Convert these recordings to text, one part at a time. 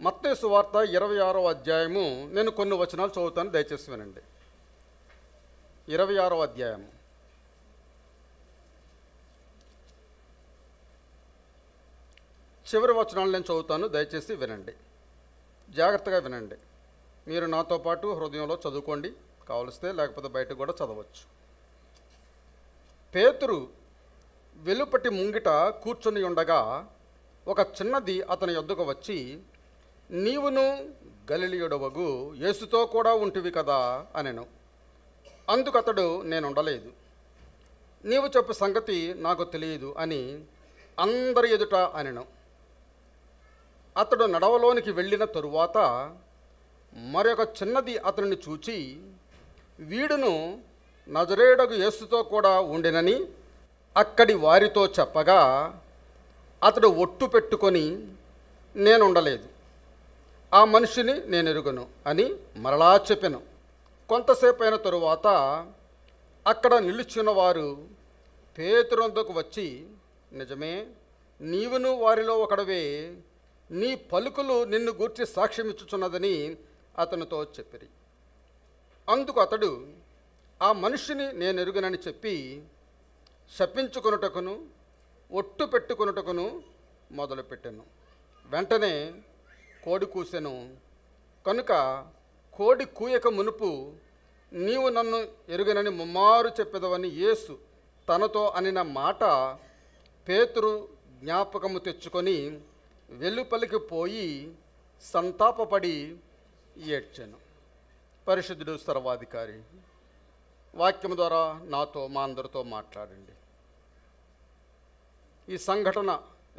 మత్తయి సువార్త 26వ అధ్యాయము. నేను కొన్ని వచనాలు చదువుతాను, దయచేసి వినండి. 26వ అధ్యాయము చివరి వచనాలు నేను చదువుతాను, దయచేసి వినండి, జాగ్రత్తగా వినండి. మీరు నాతో పాటు హృదయంలో చదువుకోండి, కావలిస్తే, లేకపోతే బయట కూడా చదవచ్చు. పేతురు వెలుపటి ముంగిట కూర్చొని ఉండగా ఒక చిన్నది అతని యొద్దకు వచ్చి, నీవును గలిలయుడవగు యేసుతో కూడా ఉంటివి కదా అనెను. అందుకు అతడు, నేనుండలేదు, నీవు చెప్పు సంగతి నాకు తెలియదు అని అందరి ఎదుట అనెను. అతడు నడవలోనికి వెళ్ళిన తరువాత మరొక చిన్నది అతనిని చూచి, వీడును నజరేయుడగు యేసుతో కూడా ఉండినని అక్కడి వారితో చెప్పగా, అతడు ఒట్టు పెట్టుకొని, నేనుండలేదు, ఆ మనిషిని నేను ఎరుగను అని మరలా చెప్పెను. కొంతసేపు అయిన తరువాత అక్కడ నిలుచున్న వారు పేతురు వద్దకు వచ్చి, నిజమే, నీవును వారిలో ఒకడవే, నీ పలుకులు నిన్ను గూర్చి సాక్ష్యం ఇచ్చుచున్నదని అతనితో చెప్పిరి. అందుకు అతడు, ఆ మనిషిని నేను ఎరుగనని చెప్పి శపించుకొనుటకును ఒట్టు పెట్టుకొనుటకును మొదలుపెట్టెను. వెంటనే కోడి కూసెను. కనుక కోడి కూయక మునుపు నీవు నన్ను ఎరుగనని ముమ్మారు చెప్పెదవని యేసు తనతో అనిన మాట పేతురు జ్ఞాపకము తెచ్చుకొని వెలుపలికి పోయి సంతాపపడి ఏడ్చెను. పరిశుద్ధుడు సర్వాధికారి, వాక్యము ద్వారా నాతో, మా అందరితో మాట్లాడండి. ఈ సంఘటన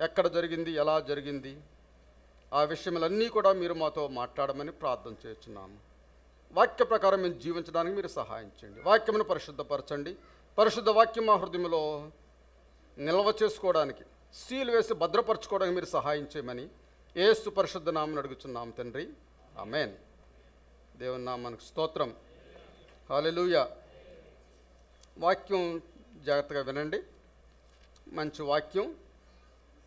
ఎక్కడ జరిగింది, ఎలా జరిగింది, ఆ విషయములన్నీ కూడా మీరు మాతో మాట్లాడమని ప్రార్థన చేస్తున్నాము. వాక్య ప్రకారం మేము జీవించడానికి మీరు సహాయం చేయండి. వాక్యమును పరిశుద్ధపరచండి. పరిశుద్ధ వాక్యం మా హృదయంలో నిల్వ చేసుకోవడానికి, సీలు వేసి భద్రపరచుకోవడానికి మీరు సహాయం చేయమని యేసు పరిశుద్ధ నామమున అడుగుచున్నాము తండ్రి, ఆమేన్. దేవుని నామానికి స్తోత్రం. హల్లెలూయా. వాక్యం జాగ్రత్తగా వినండి. మంచి వాక్యం.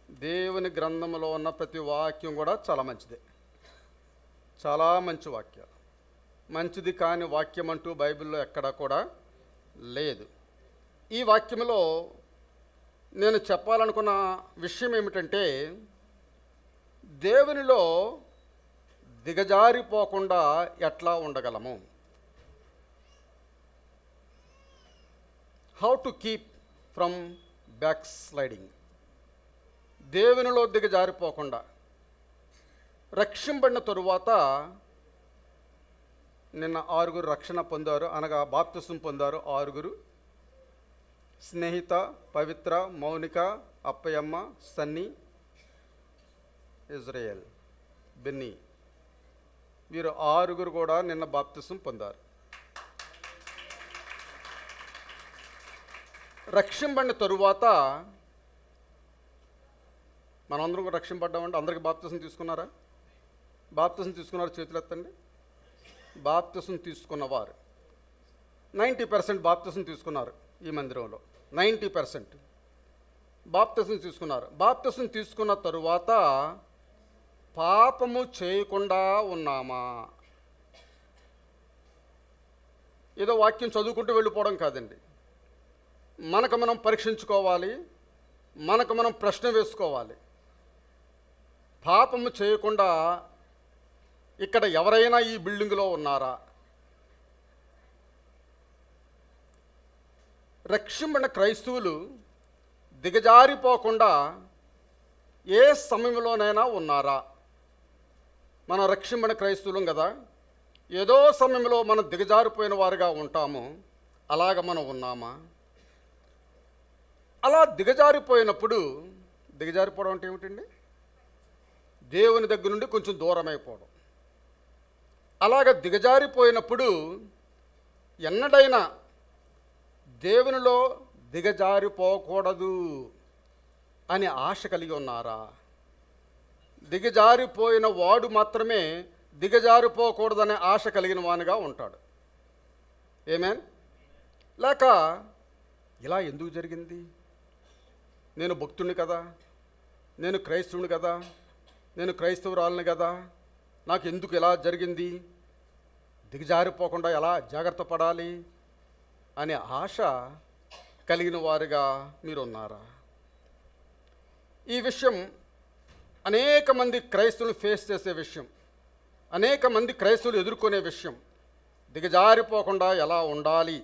దేవుని గ్రంథంలో ఉన్న ప్రతి వాక్యం కూడా చాలా మంచిదే, చాలా మంచి వాక్యాలు. మంచిది కాని వాక్యం అంటూ బైబిల్లో ఎక్కడా కూడా లేదు. ఈ వాక్యంలో నేను చెప్పాలనుకున్న విషయం ఏమిటంటే, దేవునిలో దిగజారిపోకుండా ఎట్లా ఉండగలము, how to keep from backsliding. దేవునిలో దిగజారిపోకుండా. రక్షింపబడిన తరువాత నిన్న 6 రక్షణ పొందారు, అనగా బాప్తిసం పొందారు. 6: స్నేహిత, పవిత్ర, మౌనిక, అప్పయమ్మ, సన్నీ, ఇజ్రాయెల్, బెన్నీ. వీరు 6 కూడా నిన్న బాప్తిసం పొందారు. రక్షింపబడిన తరువాత మనందరం కూడా రక్షింపడ్డామంటే అందరికీ బాప్తిసం తీసుకున్నారా? బాప్తిసం తీసుకున్నారు, చేతులు ఎత్తండి. బాప్తిసం తీసుకున్నవారు 90% బాప్తిసం తీసుకున్నారు. ఈ మందిరంలో 90% బాప్తిసం తీసుకున్నారు. బాప్తిసం తీసుకున్న తరువాత పాపము చేయకుండా ఉన్నామా? ఏదో వాక్యం చదువుకుంటూ వెళ్ళిపోవడం కాదండి. మనకు మనం పరీక్షించుకోవాలి, మనకు మనం ప్రశ్న వేసుకోవాలి. పాపము చేయకుండా ఇక్కడ ఎవరైనా ఈ బిల్డింగ్లో ఉన్నారా? రక్షింపబడిన క్రైస్తవులు దిగజారిపోకుండా ఏ సమయంలోనైనా ఉన్నారా? మనం రక్షింపబడిన క్రైస్తవులం కదా, ఏదో సమయంలో మనం దిగజారిపోయిన వారుగా ఉంటాము. అలాగ మనం ఉన్నామా? అలా దిగజారిపోయినప్పుడు, దిగజారిపోవడం అంటే ఏమిటండి? దేవుని దగ్గర నుండి కొంచెం దూరం అయిపోవడం. అలాగ దిగజారిపోయినప్పుడు ఎన్నడైనా దేవునిలో దిగజారిపోకూడదు అని ఆశ కలిగి ఉన్నారా? దిగజారిపోయిన వాడు మాత్రమే దిగజారిపోకూడదనే ఆశ కలిగిన వానిగా ఉంటాడు. ఆమేన్. లేక ఇలా ఎందుకు జరిగింది? నేను భక్తుడిని కదా, నేను క్రైస్తవుని కదా, నేను క్రైస్తవురాలని కదా, నాకు ఎందుకు ఇలా జరిగింది, దిగజారిపోకుండా ఎలా జాగ్రత్త పడాలి అనే ఆశ కలిగిన వారుగా మీరు ఉన్నారా? ఈ విషయం అనేక మంది క్రైస్తవులు ఫేస్ చేసే విషయం, అనేక మంది క్రైస్తవులు ఎదుర్కొనే విషయం. దిగజారిపోకుండా ఎలా ఉండాలి.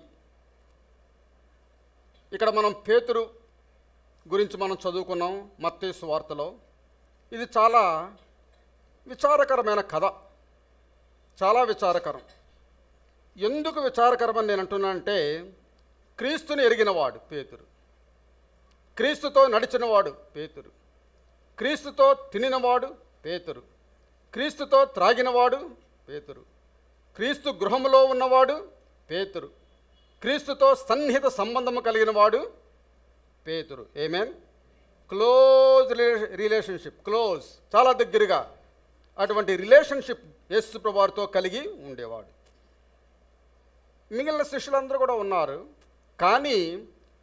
ఇక్కడ మనం పేతురు గురించి మనం చదువుకున్నాం మత్తయి సువార్తలో. ఇది చాలా విచారకరమైన కథ, చాలా విచారకరం. ఎందుకు విచారకరమని నేను అంటున్నానంటే, క్రీస్తుని ఎరిగినవాడు పేతురు, క్రీస్తుతో నడిచినవాడు పేతురు, క్రీస్తుతో తినినవాడు పేతురు, క్రీస్తుతో త్రాగినవాడు పేతురు, క్రీస్తు గృహంలో ఉన్నవాడు పేతురు, క్రీస్తుతో సన్నిహిత సంబంధము కలిగినవాడు పేతురు. ఆమేన్. క్లోజ్ రిలేషన్షిప్, క్లోజ్, చాలా దగ్గరగా అటువంటి రిలేషన్షిప్ యేసు ప్రభువారితో కలిగి ఉండేవాడు. మిగిలిన శిష్యులందరూ కూడా ఉన్నారు, కానీ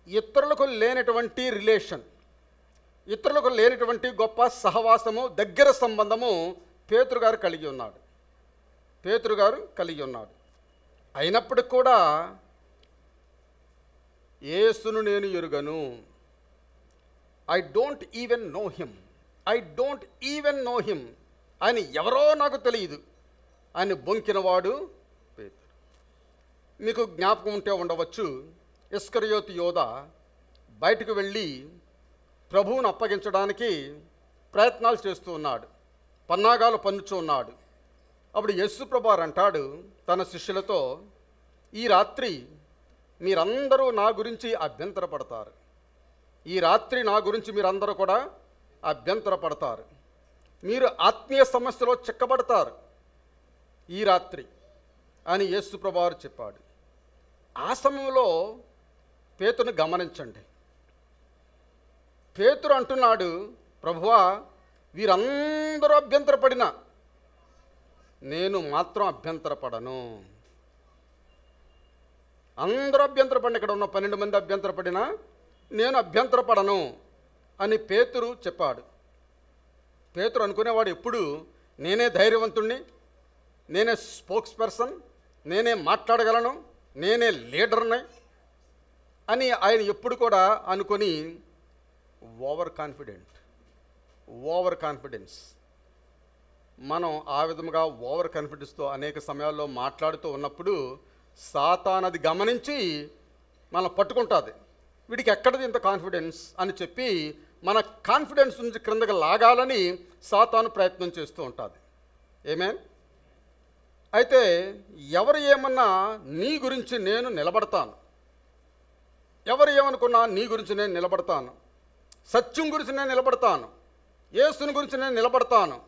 ఇతరులకు లేనటువంటి రిలేషన్, ఇతరులకు లేనటువంటి గొప్ప సహవాసము, దగ్గర సంబంధము పేతురు గారు కలిగి ఉన్నాడు. పేతురు గారు కలిగి ఉన్నాడు. అయినప్పటికి కూడా యేసును నేను ఎరుగను, I don't even know him, I don't even know him, ఆయన ఎవరో నాకు తెలియదు అని బొంకినవాడు పేతురు. మీకు జ్ఞాపకం ఉంటే ఉండవచ్చు, ఇస్కరియోతు యోధ బయటకు వెళ్ళి ప్రభువును అప్పగించడానికి ప్రయత్నాలు చేస్తూ ఉన్నాడు, పన్నాగాలు పన్నుచూ ఉన్నాడు. అప్పుడు యేసు ప్రభువారు అంటాడు తన శిష్యులతో, ఈ రాత్రి మీరందరూ నా గురించి అభ్యంతరపడతారు, ఈ రాత్రి నా గురించి మీరందరూ కూడా అభ్యంతరపడతారు, మీరు ఆత్మీయ సమస్యలో చిక్కబడతారు ఈ రాత్రి అని యేసు ప్రభువారు చెప్పాడు. ఆ సమయంలో పేతురుని గమనించండి. పేతురు అంటున్నాడు, ప్రభువా వీరందరూ అభ్యంతరపడినా నేను మాత్రం అభ్యంతరపడను. అందరూ అభ్యంతరపడిన, ఇక్కడ ఉన్న 12 మంది అభ్యంతరపడినా నేను అభ్యంతరపడను అని పేతురు చెప్పాడు. పేతురు అనుకునేవాడు ఎప్పుడు నేనే ధైర్యవంతుణ్ణి, నేనే స్పోక్స్ పర్సన్, నేనే మాట్లాడగలను, నేనే లీడర్ని అని ఆయన ఎప్పుడు కూడా అనుకొని ఓవర్ కాన్ఫిడెన్స్. మనం ఆ విధముగా ఓవర్ కాన్ఫిడెన్స్తో అనేక సమయాల్లో మాట్లాడుతూ ఉన్నప్పుడు సాతాను అది గమనించి మనం పట్టుకుంటుంది. వీడికి ఎక్కడిది ఇంత కాన్ఫిడెన్స్ అని చెప్పి మన కాన్ఫిడెన్స్ నుంచి క్రిందకి లాగాలని సాతాను ప్రయత్నం చేస్తూ ఉంటుంది. ఆమేన్. అయితే ఎవరు ఏమన్నా నీ గురించి నేను నిలబడతాను, ఎవరు ఏమనుకున్నా నీ గురించి నేను నిలబడతాను, సత్యం గురించి నేను నిలబడతాను, యేసుని గురించి నేను నిలబడతాను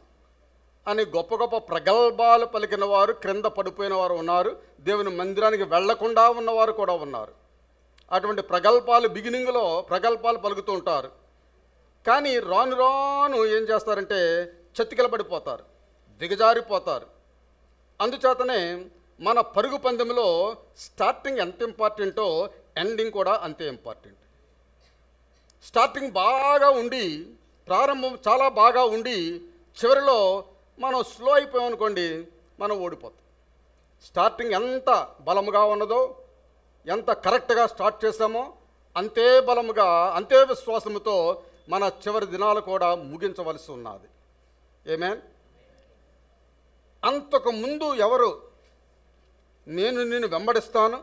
అని గొప్ప గొప్ప ప్రగల్భాలు పలికిన వారు, క్రింద పడిపోయిన వారు ఉన్నారు, దేవుని మందిరానికి వెళ్లకుండా ఉన్నవారు కూడా ఉన్నారు. అటువంటి ప్రగల్భాలు బిగినింగ్లో ప్రగల్భాలు పలుకుతూ ఉంటారు, కానీ రాను రాను ఏం చేస్తారంటే చతికిల పడిపోతారు, దిగజారిపోతారు. అందుచేతనే మన పరుగు పందెంలో స్టార్టింగ్ ఎంత ఇంపార్టెంటో ఎండింగ్ కూడా అంతే ఇంపార్టెంట్. స్టార్టింగ్ బాగా ఉండి, ప్రారంభం చాలా బాగా ఉండి, చివరిలో మనం స్లో అయిపోయామనుకోండి, మనం ఓడిపోతాం. స్టార్టింగ్ ఎంత బలముగా ఉన్నదో, ఎంత కరెక్ట్గా స్టార్ట్ చేసామో అంతే బలముగా, అంతే విశ్వాసముతో మన చివరి దినాలు కూడా ముగించవలసి ఉన్నది. ఆమేన్. అంతకు ముందు ఎవరు నేను నిన్ను వెంబడిస్తాను,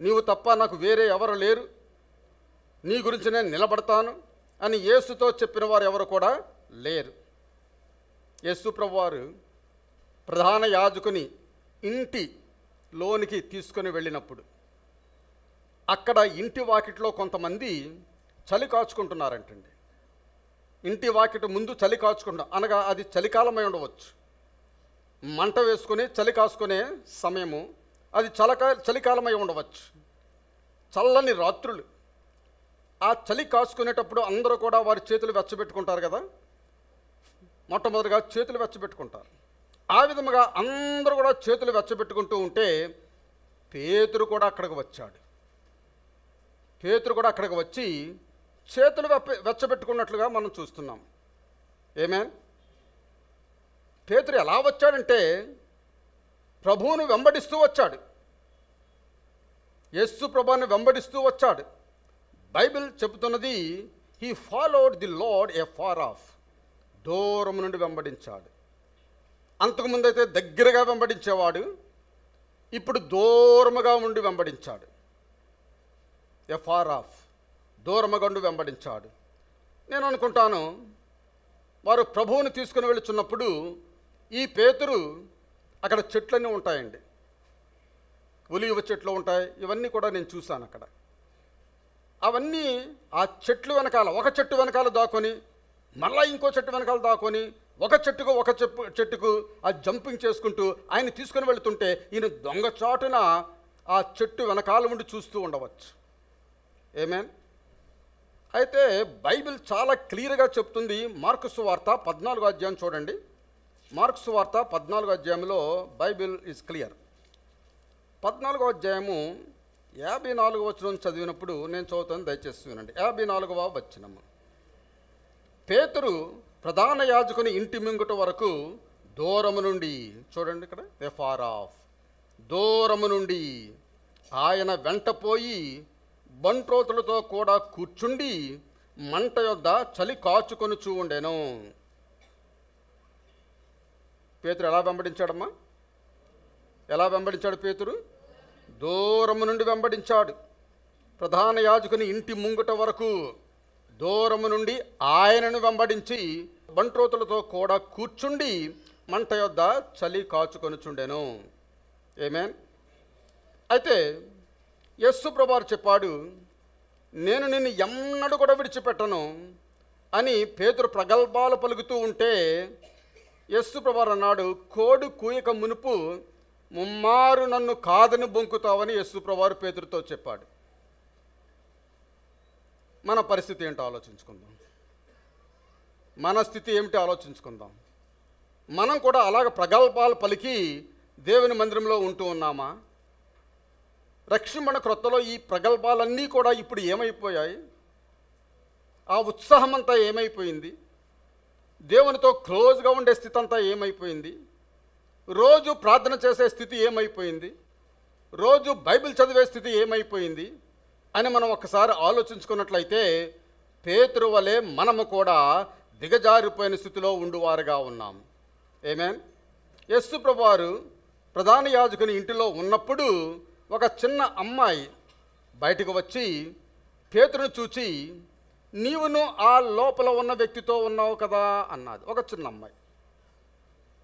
నీవు తప్ప నాకు వేరే ఎవరు లేరు, నీ గురించి నేను నిలబడతాను అని యేసుతో చెప్పిన వారు ఎవరు కూడా లేరు. యేసు ప్రభువారు ప్రధాన యాజకుని ఇంటిలోనికి తీసుకొని వెళ్ళినప్పుడు అక్కడ ఇంటి వాకిట్లో కొంతమంది చలి కాచుకుంటున్నారంటండి. ఇంటి వాకిటి ముందు చలి కాచుకుంటున్నారు, అనగా అది చలికాలమై ఉండవచ్చు. మంట వేసుకొని చలి కాసుకునే సమయము, అది చలికాలమై ఉండవచ్చు. చల్లని రాత్రులు. ఆ చలి కాసుకునేటప్పుడు అందరూ కూడా వారి చేతులు వెచ్చబెట్టుకుంటారు కదా, మొట్టమొదటిగా చేతులు వెచ్చబెట్టుకుంటారు. ఆ విధముగా అందరూ కూడా చేతులు వెచ్చబెట్టుకుంటూ ఉంటే పేతురు కూడా అక్కడికి వచ్చాడు. పేతురు కూడా అక్కడికి వచ్చి చేతులు వెచ్చబెట్టుకున్నట్లుగా మనం చూస్తున్నాం. ఆమేన్. పేతురు ఎలా వచ్చాడంటే ప్రభువును వెంబడిస్తూ వచ్చాడు. యేసు ప్రభువును వెంబడిస్తూ వచ్చాడు. బైబిల్ చెబుతున్నది he followed the Lord a far off. దూరం నుండి వెంబడించాడు. అంతకుముందు అయితే దగ్గరగా వెంబడించేవాడు, ఇప్పుడు దూరముగా ఉండి వెంబడించాడు. ఏ ఫార్ ఆఫ్, దూరముగా ఉండి వెంబడించాడు. నేను అనుకుంటాను వారు ప్రభువుని తీసుకుని వెళుచున్నప్పుడు ఈ పేతురు, అక్కడ చెట్లన్నీ ఉంటాయండి, ఒలీవ చెట్లు ఉంటాయి, ఇవన్నీ కూడా నేను చూశాను అక్కడ. అవన్నీ ఆ చెట్లు వెనకాల, ఒక చెట్టు వెనకాల దాకొని మళ్ళీ ఇంకో చెట్టు వెనకాల దాకొని ఒక చెట్టుకు ఆ జంపింగ్ చేసుకుంటూ ఆయన తీసుకుని వెళుతుంటే ఈయన దొంగచాటున ఆ చెట్టు వెనకాల ఉండి చూస్తూ ఉండవచ్చు. ఏమేన్? అయితే బైబిల్ చాలా క్లియర్గా చెప్తుంది. మార్కు సువార్త 14వ అధ్యాయం చూడండి. మార్కు సువార్త 14వ అధ్యాయంలో బైబిల్ ఈజ్ క్లియర్. 14వ అధ్యాయము 54వ వచనం చదివినప్పుడు నేను చదువుతాను, దయచేసి వినండి. 54వ వచనము. పేతురు ప్రధాన యాజకుని ఇంటి ముంగుట వరకు దూరము నుండి, చూడండి ఇక్కడ, ఏ ఫార్ ఆఫ్, దూరము నుండి ఆయన వెంటపోయి బంట్రోతులతో కూడా కూర్చుండి మంట యొద్ద చలి కాచుకొనుచూ ఉండెను. పేతురు ఎలా వెంబడించాడమ్మా? ఎలా వెంబడించాడు పేతురు? దూరము నుండి వెంబడించాడు. ప్రధాన యాజకుని ఇంటి ముంగుట వరకు దూరము నుండి ఆయనను వెంబడించి బంట్రోతులతో కూడా కూర్చుండి మంట యొద్ద చలి కాచుకొనుచుండెను. ఆమేన్. అయితే యేసు ప్రభువారు చెప్పాడు, నేను నిన్ను ఎన్నడూ కూడా విడిచిపెట్టను అని పేతురు ప్రగల్భాలు పలుకుతూ ఉంటే యేసు ప్రభువారు అన్నాడు, కోడి కూయక మునుపు ముమ్మారు నన్ను కాదని బొంకుతావని యేసు ప్రభువారు పేతురుతో చెప్పాడు. మన పరిస్థితి ఏంటో ఆలోచించుకుందాం. మన స్థితి ఏమిటి ఆలోచించుకుందాం. మనం కూడా అలాగ ప్రగల్భాలు పలికి దేవుని మందిరంలో ఉంటూ ఉన్నామా? రక్షింపణ క్రొత్తలో ఈ ప్రగల్భాలన్నీ కూడా ఇప్పుడు ఏమైపోయాయి? ఆ ఉత్సాహం అంతా ఏమైపోయింది? దేవునితో క్లోజ్గా ఉండే స్థితి అంతా ఏమైపోయింది? రోజు ప్రార్థన చేసే స్థితి ఏమైపోయింది? రోజు బైబిల్ చదివే స్థితి ఏమైపోయింది అని మనం ఒకసారి ఆలోచించుకున్నట్లయితే పేతురు వలె మనము కూడా దిగజారిపోయిన స్థితిలో ఉండువారుగా ఉన్నాం. ఆమేన్. యేసు ప్రభువారు ప్రధాన యాజకుని ఇంటిలో ఉన్నప్పుడు ఒక చిన్న అమ్మాయి బయటకు వచ్చి పేతురును చూచి, నీవును ఆ లోపల ఉన్న వ్యక్తితో ఉన్నావు కదా అన్నది. ఒక చిన్న అమ్మాయి,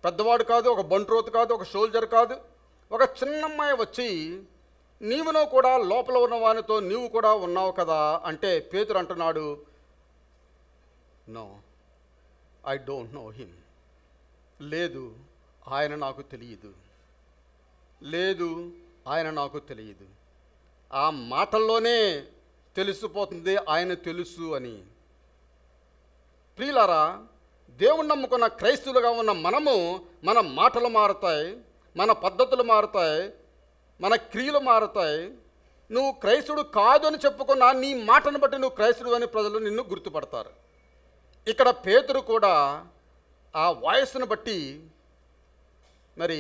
పెద్దవాడు కాదు, ఒక బంట్రోతు కాదు, ఒక సోల్జర్ కాదు, ఒక చిన్న అమ్మాయి వచ్చి నీవును కూడా లోపల ఉన్న వానితో నీవు కూడా ఉన్నావు కదా అంటే పేతురు అంటున్నాడు, no, I don't know him. లేదు, ఆయన నాకు తెలియదు. లేదు, ఆయన నాకు తెలియదు. ఆ మాటల్లోనే తెలిసిపోతుంది ఆయన తెలుసు అని. ప్రియులారా, దేవుణ్ణి నమ్ముకున్న క్రైస్తవులుగా ఉన్న మనము, మన మాటలు మారుతాయి, మన పద్ధతులు మారుతాయి, మన క్రియలు మారుతాయి. నువ్వు క్రైస్తవుడు కాదు అని చెప్పుకున్నా నీ మాటను బట్టి నువ్వు క్రైస్తవుడు అని ప్రజలు నిన్ను గుర్తుపడతారు. ఇక్కడ పేతురు కూడా ఆ వాయిస్ను బట్టి, మరి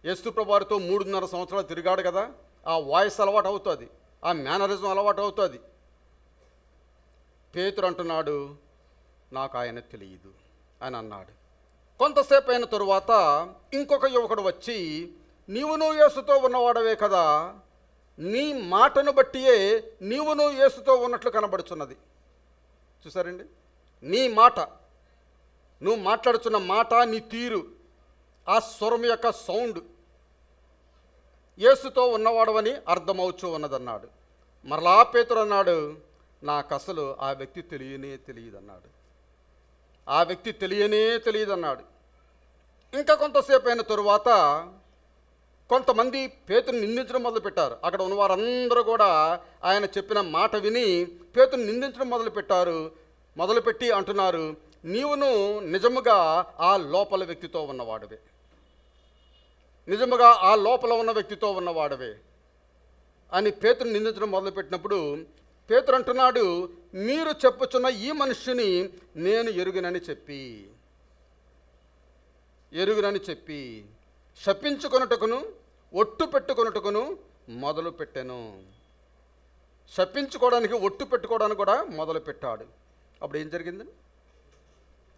యేసు ప్రభువారితో 3.5 సంవత్సరాలు తిరిగాడు కదా, ఆ వాయిస్ అలవాటు అవుతుంది, ఆ మేనరిజం అలవాటు అవుతుంది. పేతురు అంటున్నాడు, నాకు ఆయన తెలియదు అని అన్నాడు. కొంతసేపు అయిన తరువాత ఇంకొక యువకుడు వచ్చి, నీవును యేసుతో ఉన్నవాడవే కదా, నీ మాటను బట్టియే నీవును యేసుతో ఉన్నట్లు కనబడుచున్నది. చూసారండి, నీ మాట, నువ్వు మాట్లాడుతున్న మాట, నీ తీరు, ఆ స్వరం యొక్క సౌండ్ యేసుతో ఉన్నవాడవని అర్థమవుచూ ఉన్నదన్నాడు. మరలా పేతురు అన్నాడు, నాకు అసలు ఆ వ్యక్తి తెలియదన్నాడు. ఆ వ్యక్తి తెలియదన్నాడు. ఇంకా కొంతసేపు అయిన తరువాత కొంతమంది పేతురుని నిందించడం మొదలుపెట్టారు. అక్కడ ఉన్న వారందరూ కూడా ఆయన చెప్పిన మాట విని పేతురుని నిందించడం మొదలుపెట్టి అంటున్నారు, నీవును నిజముగా ఆ లోపల వ్యక్తితో ఉన్నవాడవే, నిజముగా ఆ లోపల ఉన్న వ్యక్తితో ఉన్నవాడవే అని పేతురుని నిందించడం మొదలుపెట్టినప్పుడు పేతురు అంటున్నాడు, మీరు చెప్పుచున్న ఈ మనుష్యుని నేను ఎరుగనని చెప్పి. ఎరుగునని చెప్పి శపించుకొనుటకును ఒట్టు పెట్టుకొనుటకును మొదలు పెట్టెను. శపించుకోవడానికి ఒట్టు పెట్టుకోవడానికి కూడా మొదలు పెట్టాడు. అప్పుడు ఏం జరిగింది?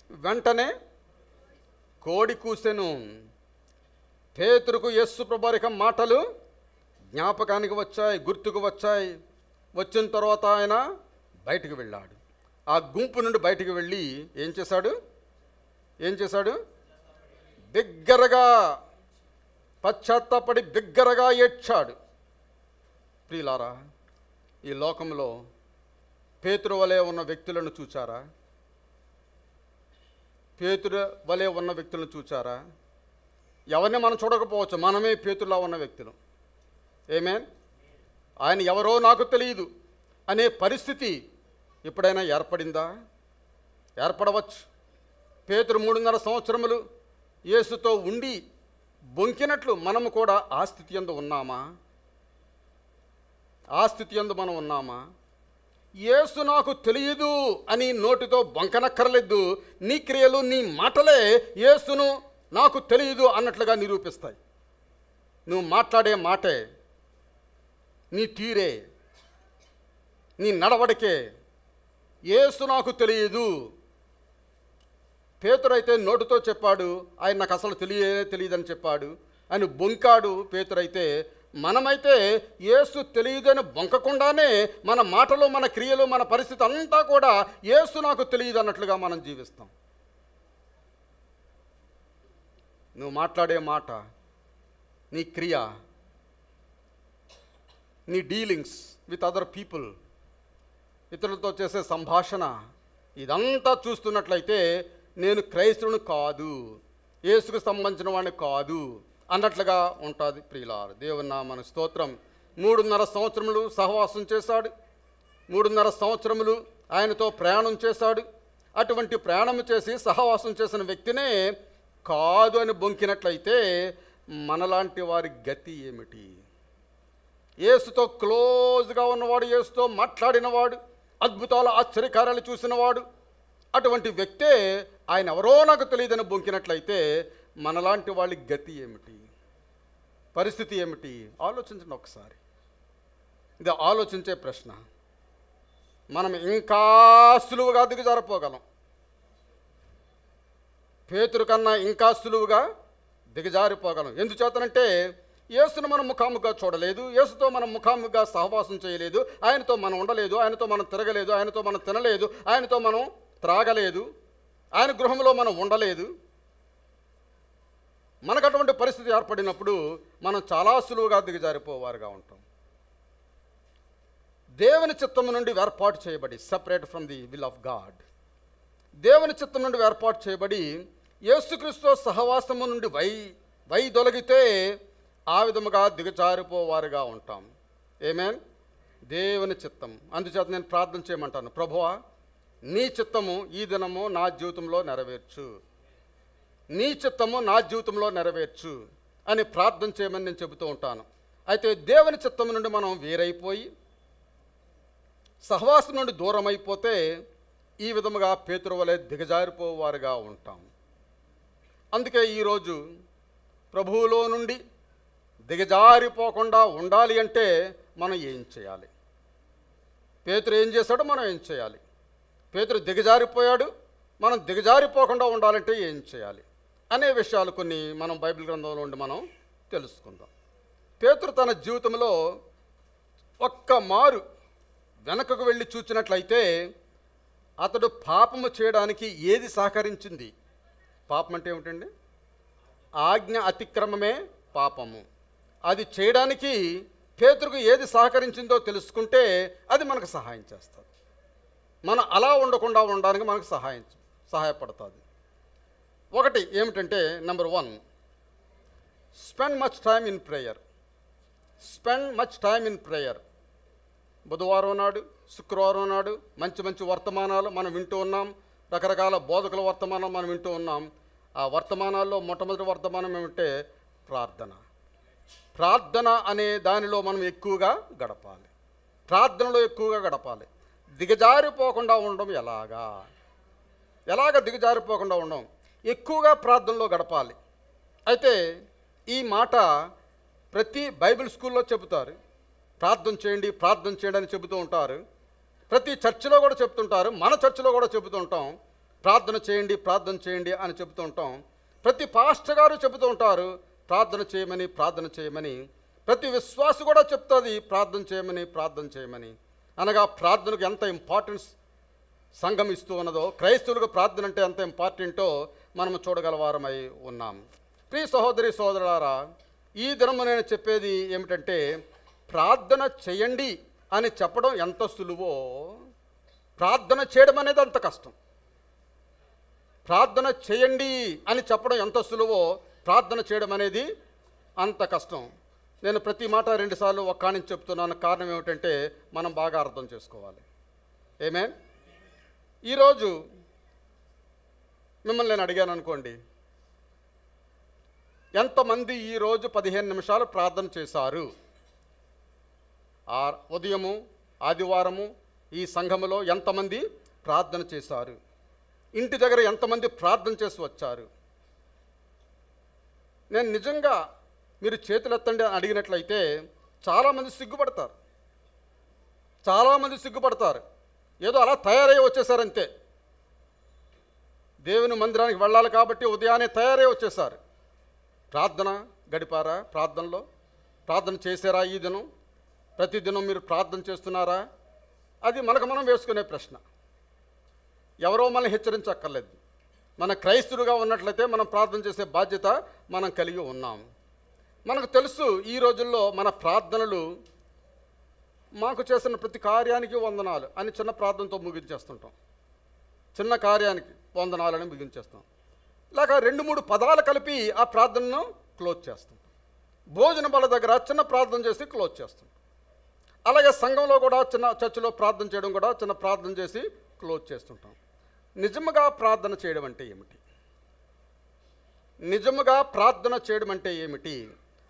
వెంటనే కోడి కూసెను. పేతురుకు యేసు ప్రభువారి మాటలు జ్ఞాపకానికి వచ్చాయి, గుర్తుకు వచ్చాయి. వచ్చిన తర్వాత ఆయన బయటికి వెళ్ళాడు. ఆ గుంపు నుండి బయటికి వెళ్ళి ఏం చేశాడు? బిగ్గరగా పశ్చాత్తాపడి బిగ్గరగా ఏడ్చాడు. ప్రియులారా, ఈ లోకంలో పేతురు వలె ఉన్న వ్యక్తులను చూచారా? పేతురు వలె ఉన్న వ్యక్తులను చూచారా? ఎవరిని మనం చూడకపోవచ్చు, మనమే పేతురులా ఉన్న వ్యక్తులు. ఆమేన్. ఆయన ఎవరో నాకు తెలియదు అనే పరిస్థితి ఎప్పుడైనా ఏర్పడిందా? ఏర్పడవచ్చు. పేతురు 3.5 సంవత్సరములు యేసుతో ఉండి బొంకినట్లు మనము కూడా ఆ స్థితి యందు ఉన్నామా? ఆ స్థితి యందు మనం ఉన్నామా? యేసు నాకు తెలియదు అని నోటితో బొంకనక్కర్లేదు. నీ క్రియలు, నీ మాటలే యేసును నాకు తెలియదు అన్నట్లుగా నిరూపిస్తాయి. నువ్వు మాట్లాడే మాటే, నీ తీరే, నీ నడవడికే యేసు నాకు తెలియదు. పేతురైతే నోటితో చెప్పాడు, ఆయన నాకు అసలు తెలియదని చెప్పాడు అని బొంకాడు పేతురైతే. మనమైతే యేసు తెలియదని బొంకకుండానే మన మాటలు, మన క్రియలు, మన పరిస్థితి అంతా కూడా యేసు నాకు తెలియదు అన్నట్లుగా మనం జీవిస్తాం. నువ్వు మాట్లాడే మాట, నీ క్రియ, నీ డీలింగ్స్ విత్ అదర్ పీపుల్, ఇతరులతో చేసే సంభాషణ, ఇదంతా చూస్తున్నట్లయితే నేను క్రైస్తవుని కాదు, యేసుకు సంబంధించిన వాడిని కాదు అన్నట్లుగా ఉంటుంది. ప్రియులారు, దేవుని నామమునకు స్తోత్రం. 3.5 సంవత్సరములు సహవాసం చేశాడు. 3.5 సంవత్సరములు ఆయనతో ప్రయాణం చేశాడు. అటువంటి ప్రయాణం చేసి సహవాసం చేసిన వ్యక్తినే కాదు అని బొంకినట్లయితే మనలాంటి వారి గతి ఏమిటి? యేసుతో క్లోజ్గా ఉన్నవాడు, యేసుతో మాట్లాడినవాడు, అద్భుతాలు ఆశ్చర్యకార్యాలు చూసినవాడు, అటువంటి వ్యక్తే ఆయన ఎవరో నాకు తెలియదని బొంకినట్లయితే మనలాంటి వాళ్ళ గతి ఏమిటి? పరిస్థితి ఏమిటి? ఆలోచించండి ఒకసారి. ఇది ఆలోచించే ప్రశ్న. మనం ఇంకా సులువుగా దిగజారిపోగలం. పేతురు కన్నా ఇంకా సులువుగా దిగజారిపోగలం. ఎందుచేతనంటే యేసును మనం ముఖాముఖిగా చూడలేదు, యేసుతో మనం ముఖాముఖిగా సహవాసం చేయలేదు, ఆయనతో మనం ఉండలేదు, ఆయనతో మనం తిరగలేదు, ఆయనతో మనం తినలేదు, ఆయనతో మనం త్రాగలేదు, ఆయన గృహంలో మనం ఉండలేదు. మనకు అటువంటి పరిస్థితి ఏర్పడినప్పుడు మనం చాలా సులువుగా దిగజారిపోవారుగా ఉంటాం. దేవుని చిత్తము నుండి ఏర్పాటు చేయబడి, separate from the will of God, దేవుని చిత్తం నుండి ఏర్పాటు చేయబడి యేసుక్రీస్తు సహవాసము నుండి వైదొలగితే ఆ విధముగా దిగజారిపోవారుగా ఉంటాం. ఆమేన్. దేవుని చిత్తం. అందుచేత నేను ప్రార్థన చేయమంటాను, ప్రభువా నీ చిత్తము ఈ దినము నా జీవితంలో నెరవేర్చు, నీ చిత్తము నా జీవితంలో నెరవేర్చు అని ప్రార్థన చేయమని నేను చెబుతూ ఉంటాను. అయితే దేవుని చిత్తము నుండి మనం వేరైపోయి సహవాసం నుండి దూరం అయిపోతే ఈ విధముగా పేతురు వలె దిగజారిపోవారుగా ఉంటాం. అందుకే ఈరోజు ప్రభువులో నుండి దిగజారిపోకుండా ఉండాలి అంటే మనం ఏం చేయాలి? పేతురు ఏం చేశాడో మనం ఏం చేయాలి? పేతురు దిగజారిపోయాడు, మనం దిగజారిపోకుండా ఉండాలంటే ఏం చేయాలి అనే విషయాలు కొన్ని మనం బైబిల్ గ్రంథంలో నుండి మనం తెలుసుకుందాం. పేతురు తన జీవితంలో ఒక్క మారు వెనకకు వెళ్ళి చూచినట్లయితే అతడు పాపము చేయడానికి ఏది సహకరించింది? పాపం అంటే ఏమిటండి? ఆజ్ఞ అతిక్రమమే పాపము. అది చేయడానికి పేతురుకు ఏది సహకరించిందో తెలుసుకుంటే అది మనకు సహాయం చేస్తుంది. మనం అలా ఉండకుండా ఉండడానికి మనకు సహాయపడుతుంది. ఒకటి ఏమిటంటే, number 1, spend much time in prayer. Spend much time in prayer. బుధవారం నాడు, శుక్రవారం నాడు మంచి మంచి వర్తమానాలు మనం వింటూ ఉన్నాం. రకరకాల బోధకుల వర్తమానం మనం వింటూ ఉన్నాం. ఆ వర్తమానాల్లో మొట్టమొదటి వర్తమానం ఏమిటంటే ప్రార్థన. ప్రార్థన అనే దానిలో మనం ఎక్కువగా గడపాలి. ప్రార్థనలో ఎక్కువగా గడపాలి. దిగజారిపోకుండా ఉండడం ఎలాగా దిగజారిపోకుండా ఉండడం? ఎక్కువగా ప్రార్థనలో గడపాలి. అయితే ఈ మాట ప్రతి బైబిల్ స్కూల్లో చెబుతారు, ప్రార్థన చేయండి ప్రార్థన చేయండి అని చెబుతూ ఉంటారు. ప్రతి చర్చిలో కూడా చెప్తుంటారు, మన చర్చిలో కూడా చెబుతూ ఉంటాం, ప్రార్థన చేయండి ప్రార్థన చేయండి అని చెబుతూ ఉంటాం. ప్రతి పాస్టర్ గారు చెబుతూ ఉంటారు, ప్రార్థన చేయమని ప్రార్థన చేయమని. ప్రతి విశ్వాస కూడా చెప్తుంది ప్రార్థన చేయమని ప్రార్థన చేయమని. అనగా ప్రార్థనకు ఎంత ఇంపార్టెన్స్ సంఘం ఇస్తూ ఉన్నదో, క్రైస్తవులకు ప్రార్థన అంటే ఎంత ఇంపార్టెంటో మనము చూడగలవారమై ఉన్నాం. ప్రియ సహోదరి సహోదరులారా, ఈ దినము నేను చెప్పేది ఏమిటంటే, ప్రార్థన చేయండి అని చెప్పడం ఎంత సులువో, ప్రార్థన చేయడం అనేది అంత కష్టం. ప్రార్థన చేయండి అని చెప్పడం ఎంత సులువో, ప్రార్థన చేయడం అనేది అంత కష్టం. నేను ప్రతి మాట 2 సార్లు ఒక్కాణించి చెప్తున్నాను. కారణం ఏమిటంటే మనం బాగా అర్థం చేసుకోవాలి. ఆమేన్. ఈరోజు మిమ్మల్ని నేను అడిగాను అనుకోండి, ఎంతమంది ఈరోజు 15 నిమిషాలు ప్రార్థన చేశారు? ఉదయము ఆదివారము ఈ సంఘములో ఎంతమంది ప్రార్థన చేశారు? ఇంటి దగ్గర ఎంతమంది ప్రార్థన చేసి వచ్చారు? నేను నిజంగా మీరు చేతులు ఎత్తండి అని అడిగినట్లయితే చాలామంది సిగ్గుపడతారు. చాలామంది సిగ్గుపడతారు. ఏదో అలా తయారై వచ్చేసారంతే. దేవుని మందిరానికి వెళ్ళాలి కాబట్టి ఉదయాన్నే తయారై వచ్చేసారు. ప్రార్థన గడిపారా? ప్రార్థనలో ప్రార్థన చేశారా? ఈ దినం ప్రతిదినం మీరు ప్రార్థన చేస్తున్నారా? అది మనకు మనం వేసుకునే ప్రశ్న. ఎవరో మనల్ని హెచ్చరించక్కర్లేదు. మన క్రైస్తవులుగా ఉన్నట్లయితే మనం ప్రార్థన చేసే బాధ్యత మనం కలిగి ఉన్నాం. మనకు తెలుసు ఈ రోజుల్లో మన ప్రార్థనలు మాకు చేసిన ప్రతి కార్యానికి వందనాలు అని చిన్న ప్రార్థనతో ముగించేస్తుంటాం. చిన్న కార్యానికి వందనాలని ముగించేస్తాం. లేక 2-3 పదాలు కలిపి ఆ ప్రార్థనను క్లోజ్ చేస్తాం. భోజన బల దగ్గర చిన్న ప్రార్థన చేసి క్లోజ్ చేస్తాం. అలాగే సంఘంలో కూడా చిన్న చర్చిలో ప్రార్థన చేయడం కూడా చిన్న ప్రార్థన చేసి క్లోజ్ చేస్తుంటాం. నిజముగా ప్రార్థన చేయడం అంటే ఏమిటి? నిజముగా ప్రార్థన చేయడం అంటే ఏమిటి?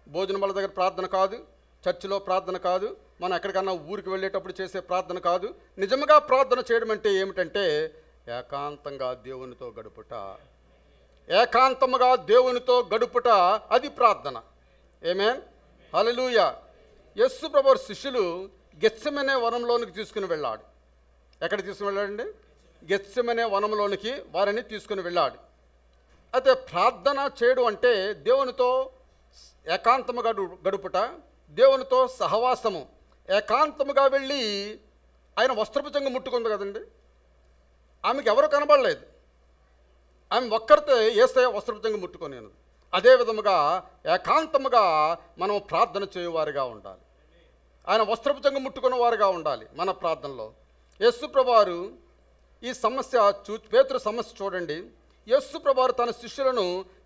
భోజన బల దగ్గర ప్రార్థన కాదు, చర్చిలో ప్రార్థన కాదు, మనం ఎక్కడికన్నా ఊరికి వెళ్ళేటప్పుడు చేసే ప్రార్థన కాదు. నిజముగా ప్రార్థన చేయడం అంటే ఏమిటంటే ఏకాంతంగా దేవునితో గడుపుట. ఏకాంతముగా దేవునితో గడుపుట, అది ప్రార్థన. ఆమేన్. హల్లెలూయా. యేసు ప్రభువు శిష్యులు గెత్సెమనే వనంలోనికి తీసుకుని వెళ్ళాడు. ఎక్కడికి తీసుకుని వెళ్ళాడండి? గెత్సెమనే వనంలోనికి వారిని తీసుకుని వెళ్ళాడు. అయితే ప్రార్థన చేయడం అంటే దేవునితో ఏకాంతముగా గడుపుట, దేవునితో సహవాసము. ఏకాంతముగా వెళ్ళి ఆయన వస్త్రపు చెంగు ముట్టుకుంది కదండి. ఆమెకి ఎవరు కనబడలేదు. ఆమె ఒక్కరితే యేసయ్య వస్త్రపు చెంగు ముట్టుకొని ఉన్నది. అదే విధముగా ఏకాంతముగా మనం ప్రార్థన చేయువారుగా ఉండాలి. ఆయన వస్త్రపు చెంగు ముట్టుకున్న వారుగా ఉండాలి మన ప్రార్థనలో. యేసు ప్రభువారు ఈ సమస్య పేతురు సమస్య చూడండి. యేసు ప్రభువారు తన శిష్యులను